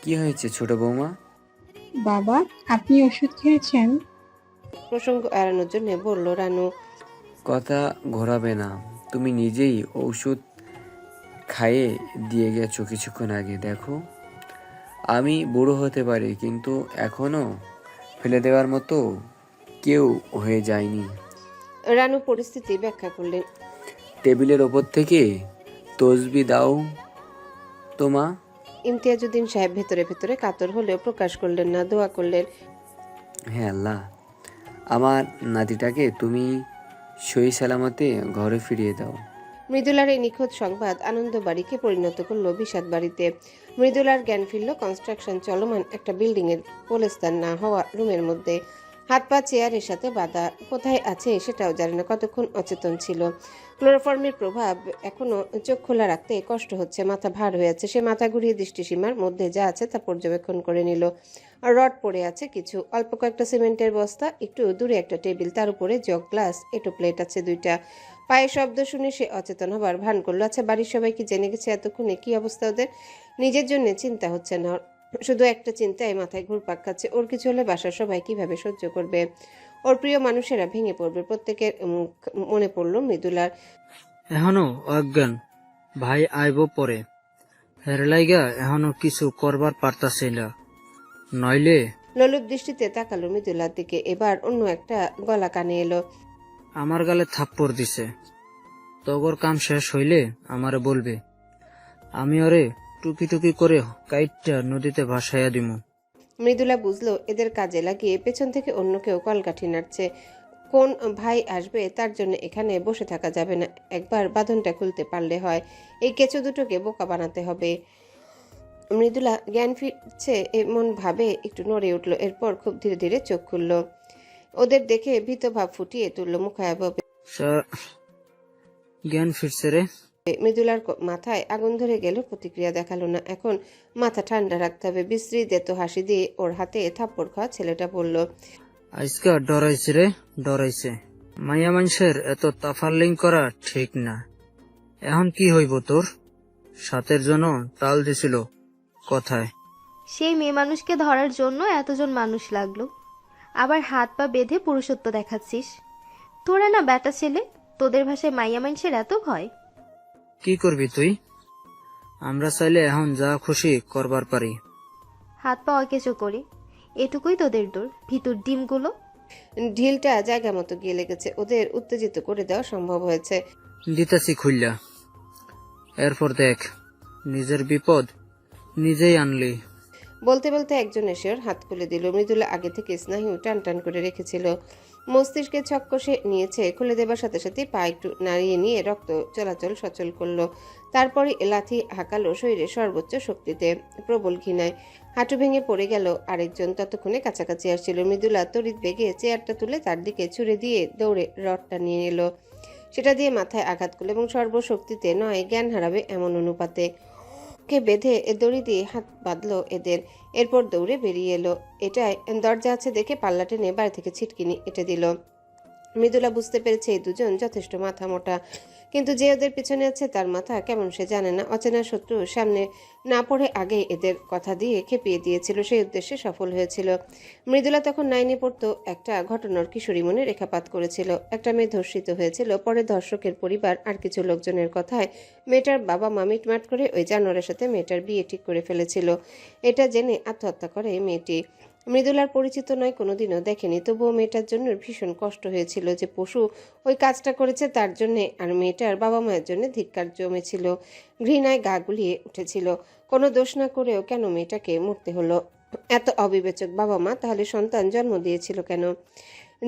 কি হয়েছে ছোট বৌমা? বাবা, আপনি ওষুধ খেয়েছেন? প্রসঙ্গ এড়ানোর জন্য বলল রানু। কথা ঘোরাবে না, তুমি নিজেই ওষুধ খাইয়ে দিয়ে গেছো কিছুক্ষণ আগে। দেখো, আমি বুড়ো হতে পারি, কিন্তু এখনো ফেলে দেওয়ার মতো কেউ হয়ে যায়নি। রানু পরিস্থিতি ব্যাখ্যা করলেন। টেবিলের ওপর থেকে তসবি দাও তো মা। ইমতিয়াজউদ্দিন সাহেব ভেতরে ভেতরে কাতর হলেও প্রকাশ করলেন না, দোয়া করলেন। হ্যাঁ আল্লাহ, আমার নাতিটাকে তুমি সহি সালামতে ঘরে ফিরিয়ে দাও। মৃদুলার এই নিখোঁজ সংবাদ আনন্দ বাড়িকে পরিণত করলো বিষাদ বাড়িতে। মৃদুলার জ্ঞান ফিরল কনস্ট্রাকশন চলমান একটা বিল্ডিং এর পলেস্তান না হওয়া রুমের মধ্যে। হাত পা চেয়ারের সাথে বাঁধা, কোথায় আছে সেটাও জানে না, কতক্ষণ অচেতন ছিল। ক্লোরোফর্মের প্রভাব এখনো চোখ খোলা রাখতে কষ্ট হচ্ছে, মাথা ভার হয়ে আছে। সে মাথা ঘুরিয়ে দৃষ্টিসীমার মধ্যে যা আছে তা পর্যবেক্ষণ করে নিল। রড পড়ে আছে কিছু, অল্প কয়েকটা সিমেন্টের বস্তা, একটু দূরে একটা টেবিল, তার উপরে জগ, গ্লাস, এটো প্লেট আছে 2টা। পায়ের শব্দ শুনে সে অচেতন হবার ভান করলো। আচ্ছা, বাড়ির সবাই কি জেনে গেছে এতক্ষণে? কি অবস্থা ওদের? নিজের জন্য চিন্তা হচ্ছে না, শুধু একটা চিন্তায় মাথায় ঘুরপাক খাচ্ছে। ওর কিছু হলে বাসার সবাই কিভাবে সহ্য করবে? ওর প্রিয় মানুষেরা ভেঙে পড়বে। প্রত্যেকের মনে পড়ল মৃদুলার। এখনো অজ্ঞান, ভাই আইব পরে, হেরলাইগা এখনো কিছু করবার পারতাছে না, নইলে। লোলুপ দৃষ্টিতে তাকালো মৃদুলার দিকে। এবার অন্য একটা গলা কানে এলো। আমার গালে থাপ্পড় দিছে, তগর কাম শেষ হইলে আমারে বলবে, আমি ওরে টুকি টুকি করে কাইটটা নদীতে ভাসাইয়া দিমু। মৃদুলা বুঝলো এদের কাজে লাগিয়ে পেছন থেকে অন্য কেউ কলকাঠি নাড়ছে। কোন ভাই আসবে তার জন্য এখানে বসে থাকা যাবে না, একবার বাঁধনটা খুলতে পারলে হয়। এই কেঁচো দুটোকে বোকা বানাতে হবে। মৃদুলা জ্ঞান ফিরছে এমন ভাবে একটু নড়ে উঠল, এরপর খুব ধীরে ধীরে চোখ খুলল। ওদের দেখে ভীত ভাব ফুটিয়ে তুলল মুখায়ভাবে। জ্ঞান ফিরছে রে। মৃদুলার মাথায় আগুন ধরে গেল, প্রতিক্রিয়া দেখালো না। এখন মাথা ঠান্ডা রাখতে হবে। বিশ্রী দেত হাসি দিয়ে ওর হাতে থাপ্পড় খাওয়া ছেলেটা বলল, আজকা ডরাইছে রে, ডরাইছে। মাইয়া মানুষের এত তাফারলিং করা ঠিক না। এখন কি হইব তোর? সাতের জন্য তাল দিছিল কথায়। সেই মেয়ে মানুষকে ধরার জন্য এতজন মানুষ লাগলো, আবার হাত পা বেঁধে পুরুষত্ব দেখাচ্ছিস। তোরা না বেটা ছেলে, তোদের ভাষায় মাইয়া মানুষের এত ভয়? কি করবি তুই? আমরা চাইলে এখন যা খুশি করবার পারি। হাত পা অকেচো করে, এটুকুই তোদের দৌড়। ভিতর ডিমগুলো। ঢিলটা জায়গা মতো গিয়ে লেগেছে। ওদের উত্তেজিত করে দেওয়া সম্ভব হয়েছে। দিতাছি খুললা, এরপর দেখ নিজের বিপদ নিজেই আনলি। বলতে বলতে একজন এসে ওর হাত খুলে দিল। মৃদুলা আগে থেকে স্নায়ু টান টান করে রেখেছিল, মস্তিষ্কে ছক কষে নিয়েছে। খুলে দেবার সাথে সাথে পা একটু নাড়িয়ে নিয়ে রক্ত চলাচল সচল করলো। তারপরে লাথি হাঁকালো শরীরে সর্বোচ্চ শক্তিতে, প্রবল ঘৃণায়। হাঁটু ভেঙে পড়ে গেল আরেকজন, ততক্ষণে কাছাকাছি আসছিল। মৃদুলা তড়িৎ বেগে চেয়ারটা তুলে তার দিকে ছুড়ে দিয়ে দৌড়ে রডটা নিয়ে নিল। সেটা দিয়ে মাথায় আঘাত করলো এবং সর্বশক্তিতে নয়, জ্ঞান হারাবে এমন অনুপাতে। কে বেঁধে দড়ি দিয়ে হাত বাঁধলো এদের, এরপর দৌড়ে বেরিয়ে এলো। এটাই দরজা আছে দেখে পাল্লা টেনে বাড়ি থেকে ছিটকিনি এটা দিল। মৃদুলা বুঝতে পেরেছে এই দুজন যথেষ্ট মাথা মোটা, কিন্তু যে ওদের পিছনে আছে তার মাথা কেমন সে জানে না। অচেনা শত্রু সামনে না পড়ে আগে এদের কথা দিয়ে খেপিয়ে দিয়েছিল, সেই উদ্দেশ্যে সফল হয়েছিল। মৃদুলা তখন 9-এ পড়তো। একটা ঘটনার কিশোরী মনে রেখাপাত করেছিল। একটা মেয়ে ধর্ষিত হয়েছিল, পরে ধর্ষকের পরিবার আর কিছু লোকজনের কথায় মেয়েটার বাবা মা মিটমাট করে ওই জানোয়ারের সাথে মেয়েটার বিয়ে ঠিক করে ফেলেছিল। এটা জেনে আত্মহত্যা করে মেয়েটি। মৃদুলার পরিচিত নয়, কোনোদিনও দেখেনি, তবুও মেয়েটার জন্য ভীষণ কষ্ট হয়েছিল যে পশু ওই কাজটা করেছে তার জন্যে, আর মেয়েটার বাবা মায়ের জন্য ধিক্কার জমেছিল। ঘৃণায় গা গুলিয়ে উঠেছিল। কোনো দোষ না করেও কেন মেয়েটাকে মরতে হলো? এত অবিবেচক বাবা মা তাহলে সন্তান জন্ম দিয়েছিল কেন?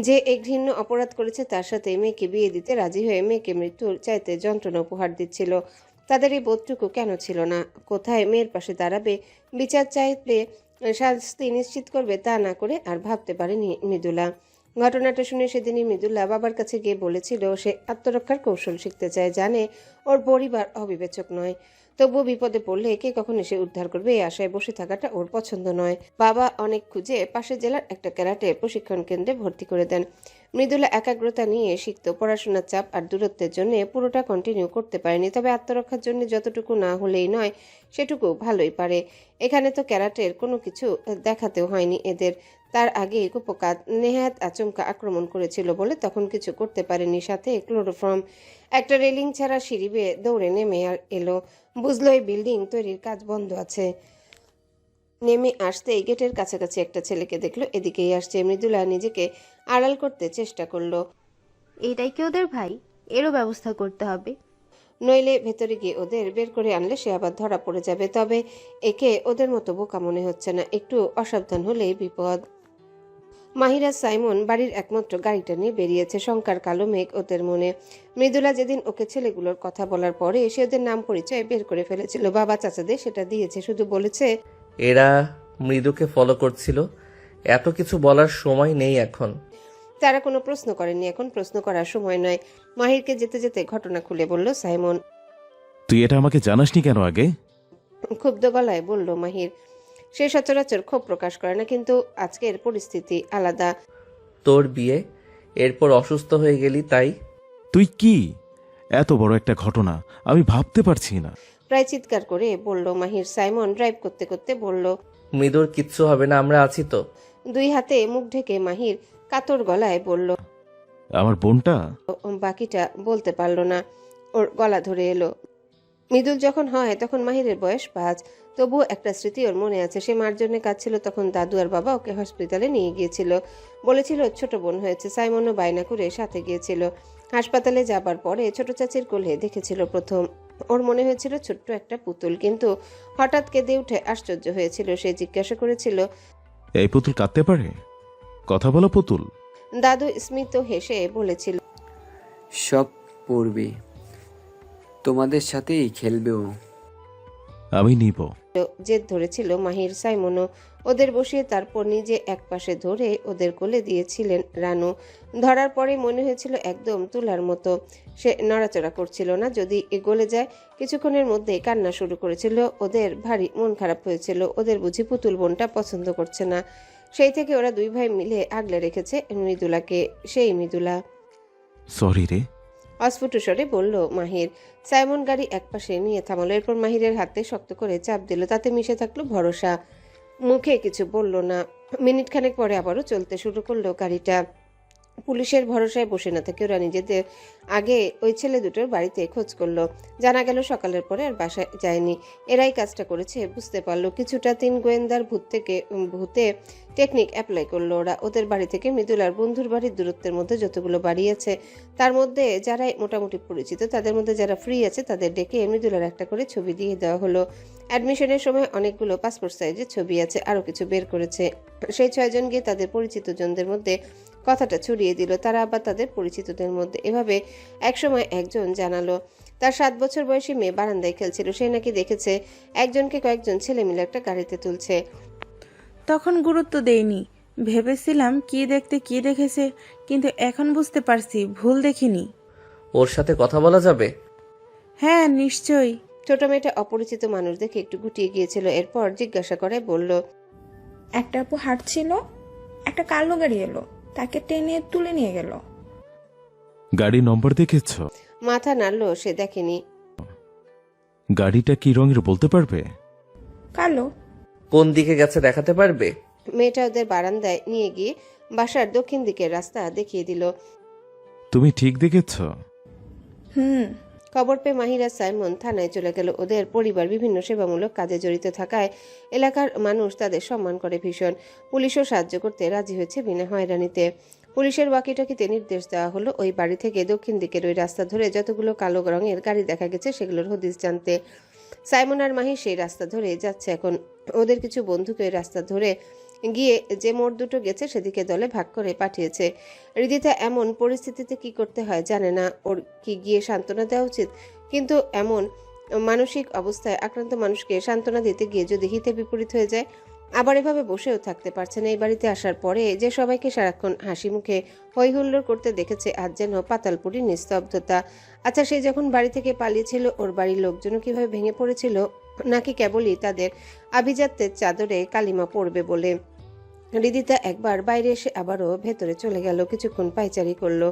যে এই ঘৃণ্য অপরাধ করেছে তার সাথে মেয়েকে বিয়ে দিতে রাজি হয়ে মেয়েকে মৃত্যুর চাইতে যন্ত্রণা উপহার দিচ্ছিল, তাদের এই বোধটুকু কেন ছিল না? কোথায় মেয়ের পাশে দাঁড়াবে, বিচার চাইলে শাস্তি নিশ্চিত করবে, তা না করে আর ভাবতে পারেনি মৃদুলা। ঘটনাটা শুনে সেদিনই মৃদুলা বাবার কাছে গিয়ে বলেছিল সে আত্মরক্ষার কৌশল শিখতে চায়, জানে ওর পরিবার অবিবেচক নয়, তবুও বিপদে পড়লে কে কখন এসে উদ্ধার করবে এই আশায় বসে থাকাটা ওর পছন্দ নয়। বাবা অনেক খুঁজে পাশের জেলার একটা ক্যারাটে প্রশিক্ষণ কেন্দ্রে ভর্তি করে দেন। মৃদুলা একাগ্রতা নিয়ে শিখত, পড়াশোনার চাপ আর দূরত্বের জন্য পুরোটা কন্টিনিউ করতে পারেনি, তবে আত্মরক্ষার জন্য যতটুকু না হলেই নয় সেটুকু ভালোই পারে। এখানে তো ক্যারাটের কোনো কিছু দেখাতেও হয়নি এদের। তার আগে কুপকাত নেহাত আচমকা আক্রমণ করেছিল বলে তখন কিছু করতে পারেনি, সাথে ক্লোরোফর্ম। একটা রেলিং ছাড়া সিঁড়ি বেয়ে দৌড়ে নেমে আর এলো, বুঝলো এই বিল্ডিং তৈরির কাজ বন্ধ আছে। নেমে আসতেই গেটের কাছাকাছি একটা ছেলেকে দেখলো, এদিকেই আসছে। মৃদুলা নিজেকে আড়াল করতে চেষ্টা করলো। এটাই কি ওদের ভাই? এরও ব্যবস্থা করতে হবে। নইলে ভেতরে গিয়ে ওদের বের করে আনলে সে আবার ধরা পড়ে যাবে। তবে একে ওদের মতো বোকা মনে হচ্ছে না, একটু অসাবধান হলেই বিপদ। মাহিরা সাইমন বাড়ির একমাত্র গাড়িটা নিয়ে বেরিয়েছে। শঙ্কার কালো মেঘ ওদের মনে। মৃদুলা যেদিন ওকে ছেলেগুলোর কথা বলার পরে সে ওদের নাম পরিচয় বের করে ফেলেছিল, বাবা চাচাদের সেটা দিয়েছে, শুধু বলেছে এরা মৃদুকে ফলো করছিল। এত কিছু বলার সময় নেই এখন। তারা কোনো প্রশ্ন করেনি, এখন প্রশ্ন করার সময় নয়। মাহিরকে যেতে যেতে ঘটনা খুলে বলল সাইমন। তুই এটা আমাকে জানাসনি কেন আগে? ক্ষুব্ধ গলায় বলল মাহির। সে সচরাচর ক্ষোভ প্রকাশ করে না, কিন্তু আজকের পরিস্থিতি আলাদা। তোর বিয়ে, এরপর অসুস্থ হয়ে গেলি, তাই? তুই কি? এত বড় একটা ঘটনা আমি ভাবতে পারছি না। প্রায় চিৎকার করে বলল মাহির। সাইমন ড্রাইভ করতে করতে বলল, মৃদুর কিচ্ছু হবে না, আমরা আছি তো। দুই হাতে মুখ ঢেকে মাহির কাতর গলায় বলল। আমার বোনটা? বাকিটা বলতে পারল না, ওর গলা ধরে এলো। মৃদুল যখন হয় তখন মাহিরের বয়স 5, তবুও একটা স্মৃতি ওর মনে আছে। সে মার জন্য কাঁদছিল, তখন দাদু আর বাবা ওকে হসপিটালে নিয়ে গিয়েছিল। বলেছিল ছোট বোন হয়েছে। সাইমনও বায়না করে সাথে গিয়েছিল। হাসপাতালে যাবার পরে ছোট চাচির কোলে দেখেছিল প্রথম। ওর মনে হয়েছিল ছোট্ট একটা পুতুল, কিন্তু হঠাৎ কেঁদে উঠে আশ্চর্য হয়েছিল। সে জিজ্ঞাসা করেছিল, এই পুতুল কাঁদতে পারে? কথা বলা পুতুল? দাদু স্মিত হেসে বলেছিল, সব পড়বে, তোমাদের সাথেই খেলবেও। আমি নিব। জেদ ধরেছিল মাহির। সাইমনও ওদের বসিয়ে তারপর নিজে একপাশে ধরে ওদের কোলে দিয়েছিলেন রানু। ধরার পরে মনে হয়েছিল একদম তুলার মতো। সে নড়াচড়া করছিল না, যদি গলে যায়। কিছুক্ষণের মধ্যে কান্না শুরু করেছিল। ওদের ভারী মন খারাপ হয়েছিল। ওদের বুঝি পুতুল বোনটা পছন্দ করছে না। সেই থেকে ওরা দুই ভাই মিলে আগলে রেখেছে মৃদুলাকে। সেই মৃদুলা। সরি রে, অস্ফুট স্বরে বলল মাহির। সাইমন গাড়ি একপাশে নিয়ে থামালো, এরপর মাহিরের হাতে শক্ত করে চাপ দিল। তাতে মিশে থাকলো ভরসা। মুখে কিছু বলল না। মিনিট খানেক পরে আবারও চলতে শুরু করলো গাড়িটা। পুলিশের ভরসায় বসে না থেকে ওরা নিজেদের আগে ওই ছেলে দুটোর বাড়িতে খোঁজ করলো। জানা গেল সকালের পরে আর বাসায় যায়নি। এরাই কাজটা করেছে বুঝতে পারলো। কিছুটা 3 গোয়েন্দার ভূতে টেকনিক অ্যাপ্লাই করলো ওরা। ওদের বাড়ি থেকে মৃদুলার বন্ধুর বাড়ির দূরত্বের মধ্যে যতগুলো বাড়ি আছে, তার মধ্যে যারাই মোটামুটি পরিচিত, তাদের মধ্যে যারা ফ্রি আছে তাদের ডেকে মৃদুলার একটা করে ছবি দিয়ে দেওয়া হলো। অ্যাডমিশনের সময় অনেকগুলো পাসপোর্ট সাইজের ছবি আছে, আরও কিছু বের করেছে। সেই 6 জন গিয়ে তাদের পরিচিত জনদের মধ্যে কথাটা ছড়িয়ে দিল। তারা আবার তাদের পরিচিতদের মধ্যে। এভাবে একসময় একজন জানালো তার 7 বছর বয়সী মেয়ে বারান্দায় খেলছিল। সে নাকি দেখেছে একজনকে কয়েকজন ছেলে মিলে একটা গাড়িতে তুলছে। তখন গুরুত্ব দেইনি, ভেবেছিলাম কি দেখতে কি দেখেছে, কিন্তু এখন বুঝতে পারছি ভুল দেখিনি। ওর সাথে কথা বলা যাবে? হ্যাঁ নিশ্চয়ই। ছোট মেয়েটা অপরিচিত মানুষ দেখে একটু গুটিয়ে গিয়েছিল। এরপর জিজ্ঞাসা করে বলল, একটা আপু হাঁটছিল, একটা কালো গাড়ি এলো, তাকে টেনে তুলে নিয়ে গেল। গাড়ি নম্বর দেখেছ? মাথা নাড়লো, সে দেখেনি। গাড়িটা কি রঙের বলতে পারবে? কালো। কোন দিকে গেছে দেখাতে পারবে? মেয়েটা ওদের বারান্দায় নিয়ে গিয়ে বাসার দক্ষিণ দিকের রাস্তা দেখিয়ে দিল। তুমি ঠিক দেখেছ? খবর পেয়ে মাহিরা সাইমন থানায় চলে গেল। ওদের পরিবার বিভিন্ন সেবামূলক কাজে জড়িত থাকায় এলাকার মানুষ তাদের সম্মান করে ভীষণ। পুলিশও সাহায্য করতে রাজি হয়েছে বিনা হয়রানিতে। পুলিশের ওয়াকিটকিতে নির্দেশ দেওয়া হলো ওই বাড়ি থেকে দক্ষিণ দিকের ওই রাস্তা ধরে যতগুলো কালো রঙের গাড়ি দেখা গেছে সেগুলোর হদিস জানতে। সাইমন আর মাহি সেই রাস্তা ধরে যাচ্ছে এখন। ওদের কিছু বন্ধুকে ওই রাস্তা ধরে গিয়ে যে মোড় দুটো গেছে সেদিকে দলে ভাগ করে পাঠিয়েছে। রিদিতা এমন পরিস্থিতিতে কি করতে হয় জানে না। ওর কি গিয়ে সান্ত্বনা দেওয়া উচিত? কিন্তু এমন মানসিক অবস্থায় আক্রান্ত মানুষকে সান্ত্বনা দিতে গিয়ে যদি হিতে বিপরীত হয়ে যায়। আবার এভাবে বসেও থাকতে পারছে না। এই বাড়িতে আসার পরে যে সবাইকে সারাক্ষণ হাসি মুখে হই হুল্লোড় করতে দেখেছে, আজ যেন পাতালপুরি নিস্তব্ধতা। আচ্ছা, সে যখন বাড়ি থেকে পালিয়েছিল ওর বাড়ির লোকজনও কিভাবে ভেঙে পড়েছিল, নাকি কেবলই তাদের আভিজাত্যের চাদরে কালিমা পড়বে বলে? রিদিতা একবার বাইরে এসে আবারও ভেতরে চলে গেল। কিছুক্ষণ পায়চারি করলো।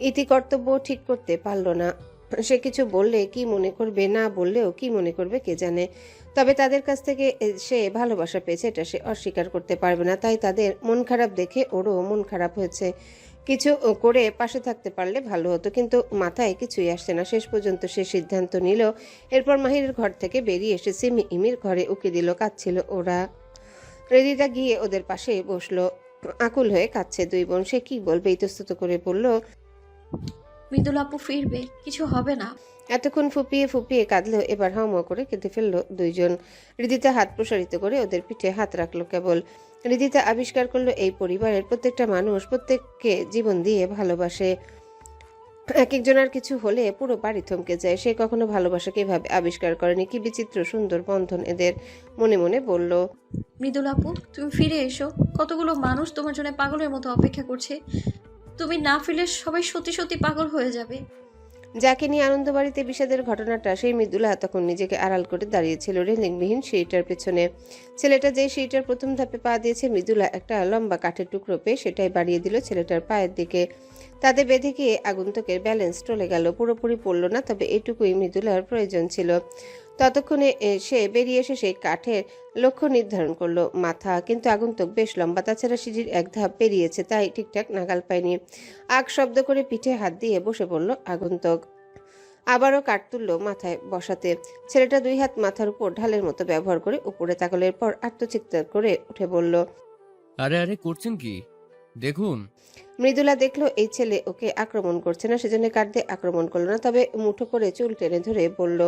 ইতি কর্তব্য ঠিক করতে পারল না। সে কিছু বললে কি মনে করবে, না বললেও কি মনে করবে কে জানে। তবে তাদের কাছ থেকে সে ভালোবাসা পেয়েছে এটা সে অস্বীকার করতে পারবে না। তাই তাদের মন খারাপ দেখে ওরও মন খারাপ হয়েছে। কিছু করে পাশে থাকতে পারলে ভালো হতো, কিন্তু মাথায় কিছুই আসছে না। শেষ পর্যন্ত সে সিদ্ধান্ত নিল। এরপর মাহিরের ঘর থেকে বেরিয়ে এসে সিমি ইমির ঘরে উকি দিল। কাঁদছিল ওরা। রেদিতা গিয়ে ওদের পাশে বসলো। আকুল হয়ে কাঁদছে দুই বোন। সে কি বলবে, ইতস্তত করে বলল, মৃদুল আপু ফিরবে, কিছু হবে না। এতক্ষণ ফুপিয়ে ফুপিয়ে কাঁদলেও এবার হাউমাউ করে কেঁদে ফেললো দুইজন। রিদিতা হাত প্রসারিত করে ওদের পিঠে হাত রাখলো কেবল। রিদিতা আবিষ্কার করলো এই পরিবারের প্রত্যেকটা মানুষ প্রত্যেককে জীবন দিয়ে ভালোবাসে। এক একজনের কিছু হলে পুরো বাড়ি থমকে যায়। সে কখনো ভালোবাসাকে এভাবে আবিষ্কার করেনি। কি বিচিত্র সুন্দর বন্ধন এদের। মনে মনে বলল, মৃদুল আপু তুমি ফিরে এসো, কতগুলো মানুষ তোমার জন্য পাগলের মতো অপেক্ষা করছে। তুমি না ফিরলে সবাই সত্যি সত্যি পাগল হয়ে যাবে। যাকে নিয়ে আনন্দবাড়িতে বিষাদের ঘটনাটা, সেই মৃদুলা তখন নিজেকে আড়াল করে দাঁড়িয়েছিল রেলিংবিহীন সিঁড়িটার পেছনে। ছেলেটা যে সিঁড়িটার প্রথম ধাপে পা দিয়েছে, মৃদুলা একটা লম্বা কাঠের টুকরো পেয়ে সেটাই বাড়িয়ে দিল ছেলেটার পায়ের দিকে। তাতে বেঁধে গিয়ে আগন্তুকের ব্যালেন্স টলে গেল। পুরোপুরি পড়ল না, তবে এইটুকুই মৃদুলার প্রয়োজন ছিল। ততক্ষণে সে বেরিয়ে এসে সেই কাঠের লক্ষ্য নির্ধারণ করলো, মাথা। কিন্তু আগন্তুক বেশ লম্বা, তাছাড়া সিঁড়ির এক ধাপ পেরিয়েছে, তাই ঠিকঠাক নাগাল পায়নি। আগ শব্দ করে পিঠে হাত দিয়ে বসে পড়ল আগন্তুক। আবারও কাঠ তুলল মাথায় বসাতে। ছেলেটা দুই হাত মাথার উপর ঢালের মতো ব্যবহার করে উপরে তাকালের পর আত্মচিৎকার করে উঠে বলল, আরে আরে করছেন কি, দেখুন। মৃদুলা দেখলো এই ছেলে ওকে আক্রমণ করছে না, সেজন্য কাঠ দিয়ে আক্রমণ করলো না, তবে মুঠো করে চুল টেনে ধরে বলল,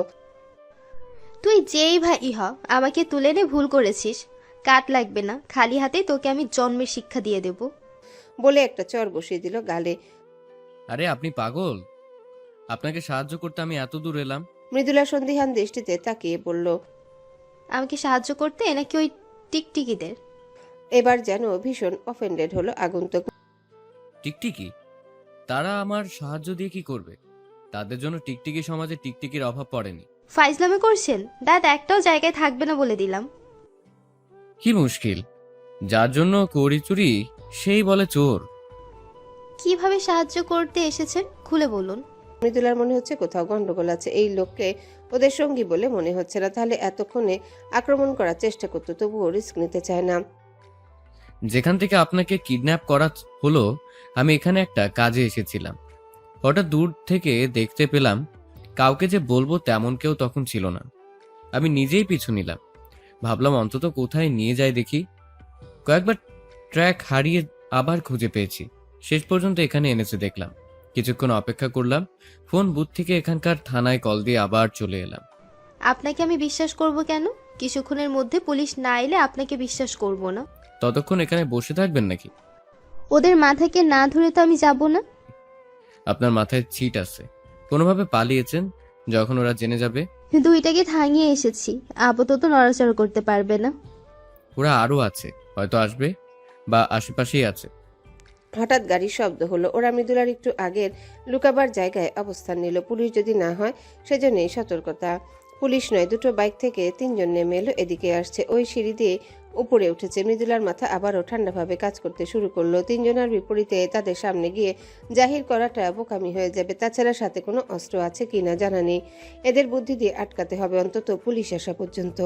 তুই যেই ভাই হ, আমাকে তুলে নে, ভুল করেছিস। কাট লাগবে না, খালি হাতে তোকে আমি জন্মের শিক্ষা দিয়ে দেব। বলে একটা চর বসিয়ে দিল গালে। আরে আপনি পাগল, আপনাকে সাহায্য করতে আমি এত দূর এলাম। মৃদুলা সন্দিহান দৃষ্টিতে তাকিয়ে বলল, আমাকে সাহায্য করতে নাকি ওই টিকটিকিদের? এবার যেন ভীষণ অফেন্ডেড হলো আগন্তুক। টিকটিকি? তারা আমার সাহায্য দিয়ে কি করবে? তাদের জন্য টিকটিকি সমাজে টিকটিকির অভাব পড়েনি। ফাইজলামে করছেন? দাদা একটাও জায়গায় থাকবে না বলে দিলাম। কি মুশকিল, যার জন্য করি চুরি সেই বলে চোর। কিভাবে সাহায্য করতে এসেছেন খুলে বলুন। মৃদুলার মনে হচ্ছে কোথাও গন্ডগোল আছে। এই লোককে ওদের সঙ্গী বলে মনে হচ্ছে না, তাহলে এতক্ষণে আক্রমণ করার চেষ্টা করতো, তবুও রিস্ক নিতে চায় না। যেখান থেকে আপনাকে কিডন্যাপ করা হলো, আমি এখানে একটা কাজে এসেছিলাম। হঠাৎ দূর থেকে দেখতে পেলাম, কাউকে যে বলবো তেমন কেউ তখন ছিল না। আমি নিজেই পিছু নিলাম, ভাবলাম অন্তত কোথায় নিয়ে যায় দেখি। কয়েকবার ট্র্যাক হারিয়ে আবার খুঁজে পেয়েছি, শেষ পর্যন্ত এখানে এনেছে দেখলাম। কিছুক্ষণ অপেক্ষা করলাম, ফোন বুথ থেকে এখানকার থানায় কল দিয়ে আবার চলে এলাম। আপনাকে আমি বিশ্বাস করব কেন? কিছুক্ষণের মধ্যে পুলিশ না এলে আপনাকে বিশ্বাস করব না। ততক্ষণ এখানে বসে থাকবেন নাকি? ওদের মাথাকে না ধরে তো আমি যাব না। আপনার মাথায় ছিট আছে, কোনোভাবে পালিয়েছেন, যখন ওরা জেনে যাবে। দুইটাকে থাঙিয়ে এসেছি, আপাতত নড়াচড়া করতে পারবে না। ওরা আরো আছে, হয়তো আসবে বা আশেপাশেই আছে। হঠাৎ গাড়ির শব্দ হলো। ওরা মৃদুলার একটু আগের লুকাবার জায়গায় অবস্থান নিল। পুলিশ যদি না হয় সেজন্যই সতর্কতা। পুলিশ নয়, দুটো বাইক থেকে তিনজন নেমে এলো, এদিকে আসছে। ওই সিঁড়ি দিয়ে উপরে উঠেছে। মৃদুলার মাথা আবারও ঠান্ডাভাবে কাজ করতে শুরু করলো। তিনজনের বিপরীতে তাদের সামনে গিয়ে জাহির করাটা বোকামি হয়ে যাবে। তাছাড়া সাথে কোনো অস্ত্র আছে কিনা জানা নেই। এদের বুদ্ধি দিয়ে আটকাতে হবে, অন্তত পুলিশ আসা পর্যন্ত।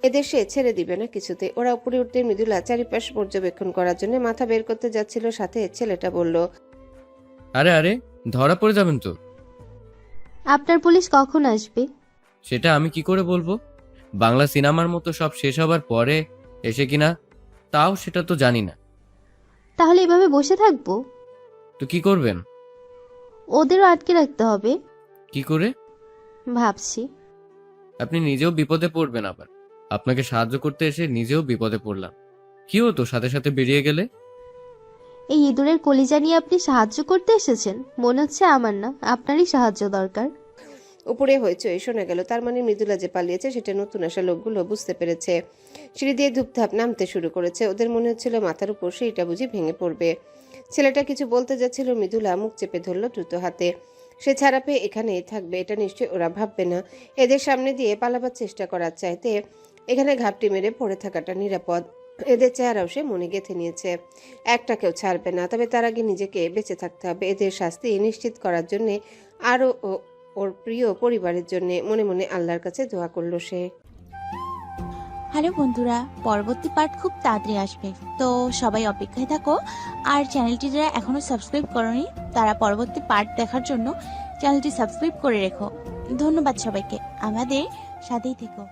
এদের সে ছেড়ে দিবে না কিছুতে। ওরা উপরে উঠতে মৃদুলা চারিপাশ পর্যবেক্ষণ করার জন্য মাথা বের করতে যাচ্ছিল। সাথে ছেলেটা বলল, আরে আরে ধরা পড়ে যাবেন তো। আপনার পুলিশ কখন আসবে? সেটা আমি কি করে বলবো? বাংলা সিনেমার মতো সব শেষ হবার পরে এসে কিনা তাও সেটা তো জানি না। তাহলে এভাবে বসে থাকবো? তো কি করবেন? ওদেরও আটকে রাখতে হবে। কি করে? ভাবছি। আপনি নিজেও বিপদে পড়বেন, আবার আপনাকে সাহায্য করতে এসে নিজেও বিপদে পড়লাম। কি হতো সাথে সাথে বেরিয়ে গেলে? এই ইঁদুরের কলিজা নিয়ে আপনি সাহায্য করতে এসেছেন? মনে হচ্ছে আমার না, আপনারই সাহায্য দরকার। উপরে হইচই শোনা গেল। তার মানে মৃদুলা যে পালিয়েছে সেটা নতুন আসা লোকগুলো বুঝতে পেরেছে। সিঁড়ি দিয়ে ধূপধাপ নামতে শুরু করেছে। ওদের মনে হচ্ছিল মাথার উপর সেইটা বুঝি ভেঙে পড়বে। ছেলেটা কিছু বলতে যাচ্ছিল, মৃদুলা মুখ চেপে ধরল দ্রুত হাতে। সে ছাড়া পেয়ে এখানেই থাকবে এটা নিশ্চয়ই ওরা ভাববে না। এদের সামনে দিয়ে পালাবার চেষ্টা করার চাইতে এখানে ঘাপটি মেরে পড়ে থাকাটা নিরাপদ। এদের চেহারাও সে মনে গেঁথে নিয়েছে। একটাকেও ছাড়বে না, তবে তার আগে নিজেকে বেঁচে থাকতে হবে। এদের শাস্তি নিশ্চিত করার জন্যে আরও ওর প্রিয় পরিবারের জন্যে মনে মনে আল্লাহর কাছে দোয়া করলো সে। হ্যালো বন্ধুরা, পরবর্তী পার্ট খুব তাড়াতাড়ি আসবে, তো সবাই অপেক্ষায় থাকো। আর চ্যানেলটি যারা এখনো সাবস্ক্রাইব করনি তারা পরবর্তী পার্ট দেখার জন্য চ্যানেলটি সাবস্ক্রাইব করে রেখো। ধন্যবাদ সবাইকে, আমাদের সাথেই থেকো।